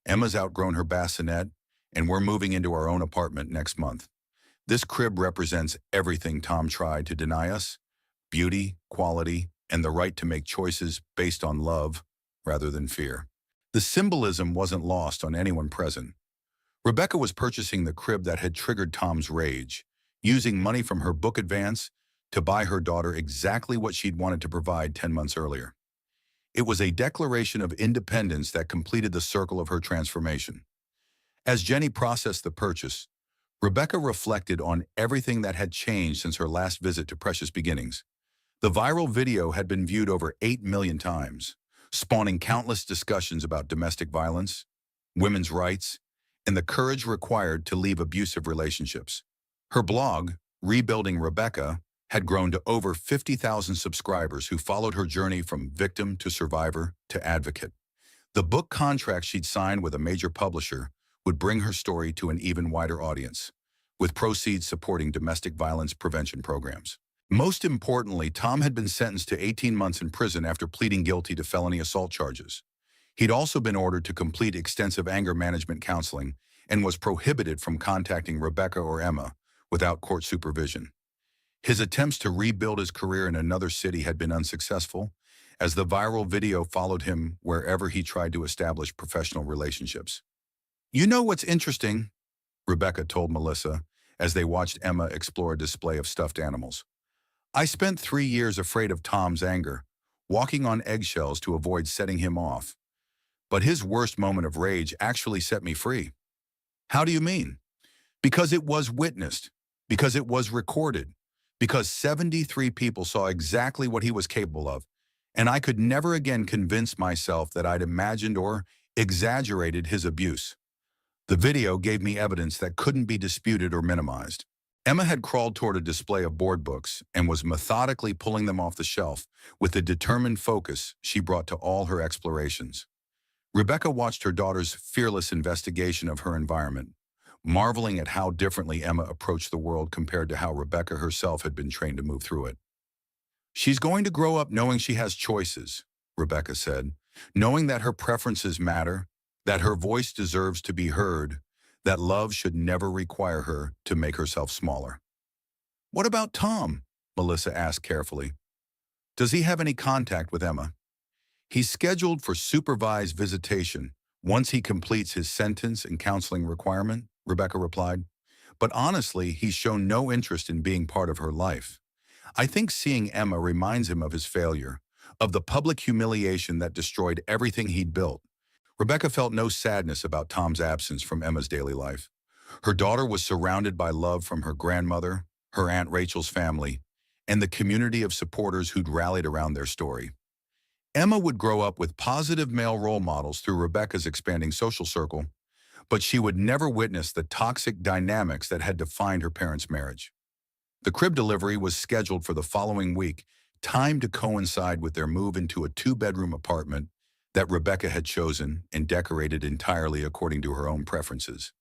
Emma's outgrown her bassinet, and we're moving into our own apartment next month. This crib represents everything Tom tried to deny us: beauty, quality, and the right to make choices based on love rather than fear." The symbolism wasn't lost on anyone present. Rebecca was purchasing the crib that had triggered Tom's rage, using money from her book advance to buy her daughter exactly what she'd wanted to provide 10 months earlier. It was a declaration of independence that completed the circle of her transformation. As Jenny processed the purchase, Rebecca reflected on everything that had changed since her last visit to Precious Beginnings. The viral video had been viewed over 8 million times, spawning countless discussions about domestic violence, women's rights, and the courage required to leave abusive relationships. Her blog, Rebuilding Rebecca, had grown to over 50,000 subscribers who followed her journey from victim to survivor to advocate. The book contract she'd signed with a major publisher would bring her story to an even wider audience, with proceeds supporting domestic violence prevention programs. Most importantly, Tom had been sentenced to 18 months in prison after pleading guilty to felony assault charges. He'd also been ordered to complete extensive anger management counseling and was prohibited from contacting Rebecca or Emma without court supervision. His attempts to rebuild his career in another city had been unsuccessful, as the viral video followed him wherever he tried to establish professional relationships. "You know what's interesting?" Rebecca told Melissa as they watched Emma explore a display of stuffed animals. "I spent 3 years afraid of Tom's anger, walking on eggshells to avoid setting him off. But his worst moment of rage actually set me free." "How do you mean?" "Because it was witnessed, because it was recorded, because 73 people saw exactly what he was capable of, and I could never again convince myself that I'd imagined or exaggerated his abuse. The video gave me evidence that couldn't be disputed or minimized." Emma had crawled toward a display of board books and was methodically pulling them off the shelf with the determined focus she brought to all her explorations. Rebecca watched her daughter's fearless investigation of her environment, marveling at how differently Emma approached the world compared to how Rebecca herself had been trained to move through it. "She's going to grow up knowing she has choices," Rebecca said, "knowing that her preferences matter, that her voice deserves to be heard, that love should never require her to make herself smaller." "What about Tom?" Melissa asked carefully. "Does he have any contact with Emma?" "He's scheduled for supervised visitation once he completes his sentence and counseling requirement," Rebecca replied. "But honestly, he's shown no interest in being part of her life. I think seeing Emma reminds him of his failure, of the public humiliation that destroyed everything he'd built. Rebecca felt no sadness about Tom's absence from Emma's daily life. Her daughter was surrounded by love from her grandmother, her Aunt Rachel's family, and the community of supporters who'd rallied around their story. Emma would grow up with positive male role models through Rebecca's expanding social circle, but she would never witness the toxic dynamics that had defined her parents' marriage. The crib delivery was scheduled for the following week, timed to coincide with their move into a two-bedroom apartment that Rebecca had chosen and decorated entirely according to her own preferences.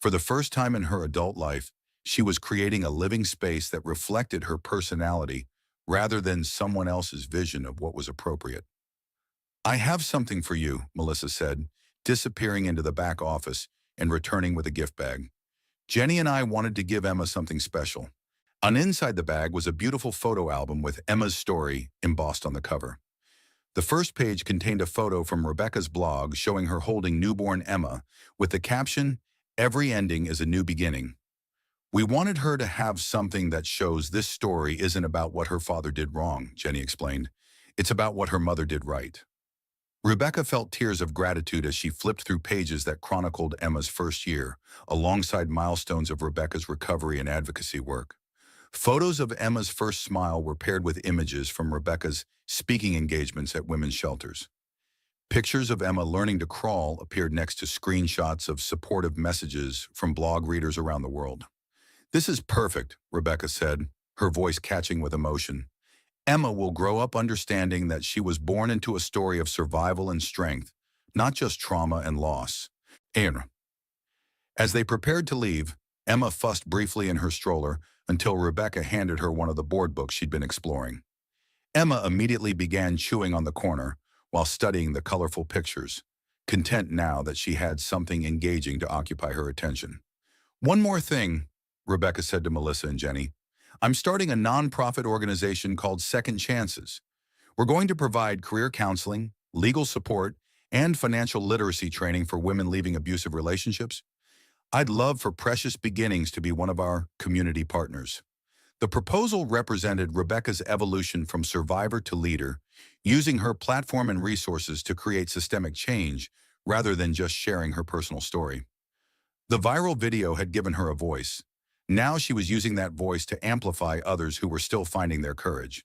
For the first time in her adult life, she was creating a living space that reflected her personality rather than someone else's vision of what was appropriate. "I have something for you," Melissa said, disappearing into the back office and returning with a gift bag. "Jenny and I wanted to give Emma something special." On inside the bag was a beautiful photo album with Emma's story embossed on the cover. The first page contained a photo from Rebecca's blog showing her holding newborn Emma with the caption, "Every ending is a new beginning." "We wanted her to have something that shows this story isn't about what her father did wrong," Jenny explained. "It's about what her mother did right." Rebecca felt tears of gratitude as she flipped through pages that chronicled Emma's first year, alongside milestones of Rebecca's recovery and advocacy work. Photos of Emma's first smile were paired with images from Rebecca's speaking engagements at women's shelters. Pictures of Emma learning to crawl appeared next to screenshots of supportive messages from blog readers around the world. "This is perfect," Rebecca said, her voice catching with emotion. "Emma will grow up understanding that she was born into a story of survival and strength, not just trauma and loss." And as they prepared to leave, Emma fussed briefly in her stroller until Rebecca handed her one of the board books she'd been exploring. Emma immediately began chewing on the corner while studying the colorful pictures, content now that she had something engaging to occupy her attention. "One more thing," Rebecca said to Melissa and Jenny. "I'm starting a nonprofit organization called Second Chances. We're going to provide career counseling, legal support, and financial literacy training for women leaving abusive relationships. I'd love for Precious Beginnings to be one of our community partners." The proposal represented Rebecca's evolution from survivor to leader, using her platform and resources to create systemic change rather than just sharing her personal story. The viral video had given her a voice. Now she was using that voice to amplify others who were still finding their courage.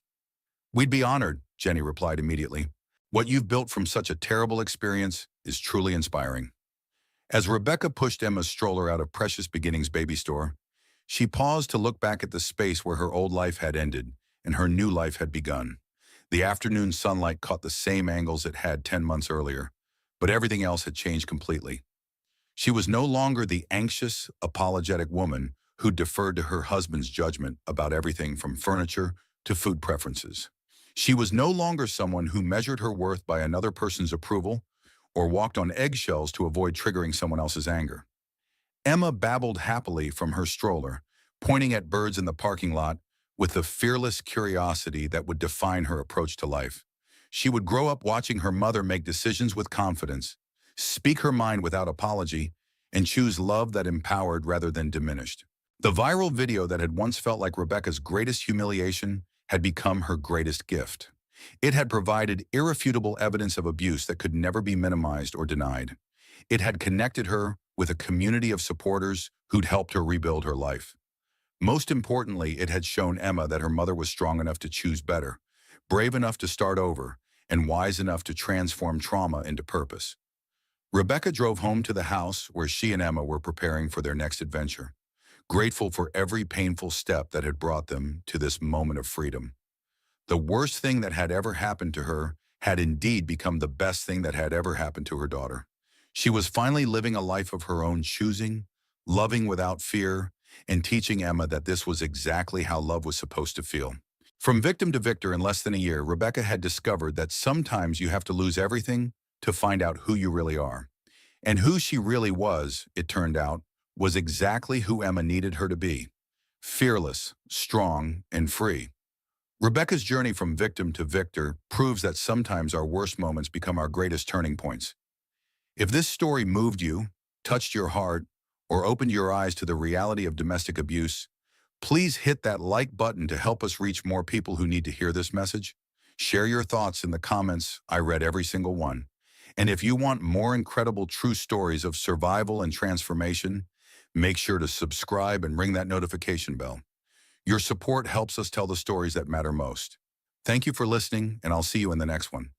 "We'd be honored," Jenny replied immediately. "What you've built from such a terrible experience is truly inspiring." As Rebecca pushed Emma's stroller out of Precious Beginnings baby store, she paused to look back at the space where her old life had ended and her new life had begun. The afternoon sunlight caught the same angles it had 10 months earlier, but everything else had changed completely. She was no longer the anxious, apologetic woman who deferred to her husband's judgment about everything from furniture to food preferences. She was no longer someone who measured her worth by another person's approval or walked on eggshells to avoid triggering someone else's anger. Emma babbled happily from her stroller, pointing at birds in the parking lot with the fearless curiosity that would define her approach to life. She would grow up watching her mother make decisions with confidence, speak her mind without apology, and choose love that empowered rather than diminished. The viral video that had once felt like Rebecca's greatest humiliation had become her greatest gift. It had provided irrefutable evidence of abuse that could never be minimized or denied. It had connected her with a community of supporters who'd helped her rebuild her life. Most importantly, it had shown Emma that her mother was strong enough to choose better, brave enough to start over, and wise enough to transform trauma into purpose. Rebecca drove home to the house where she and Emma were preparing for their next adventure, grateful for every painful step that had brought them to this moment of freedom. The worst thing that had ever happened to her had indeed become the best thing that had ever happened to her daughter. She was finally living a life of her own choosing, loving without fear, and teaching Emma that this was exactly how love was supposed to feel. From victim to victor in less than a year, Rebecca had discovered that sometimes you have to lose everything to find out who you really are. And who she really was, it turned out, was exactly who Emma needed her to be: fearless, strong, and free. Rebecca's journey from victim to victor proves that sometimes our worst moments become our greatest turning points. If this story moved you, touched your heart, or opened your eyes to the reality of domestic abuse, Please hit that like button to help us reach more people who need to hear this message. Share your thoughts in the comments. I read every single one. And if you want more incredible true stories of survival and transformation, make sure to subscribe and ring that notification bell. Your support helps us tell the stories that matter most. Thank you for listening, and I'll see you in the next one.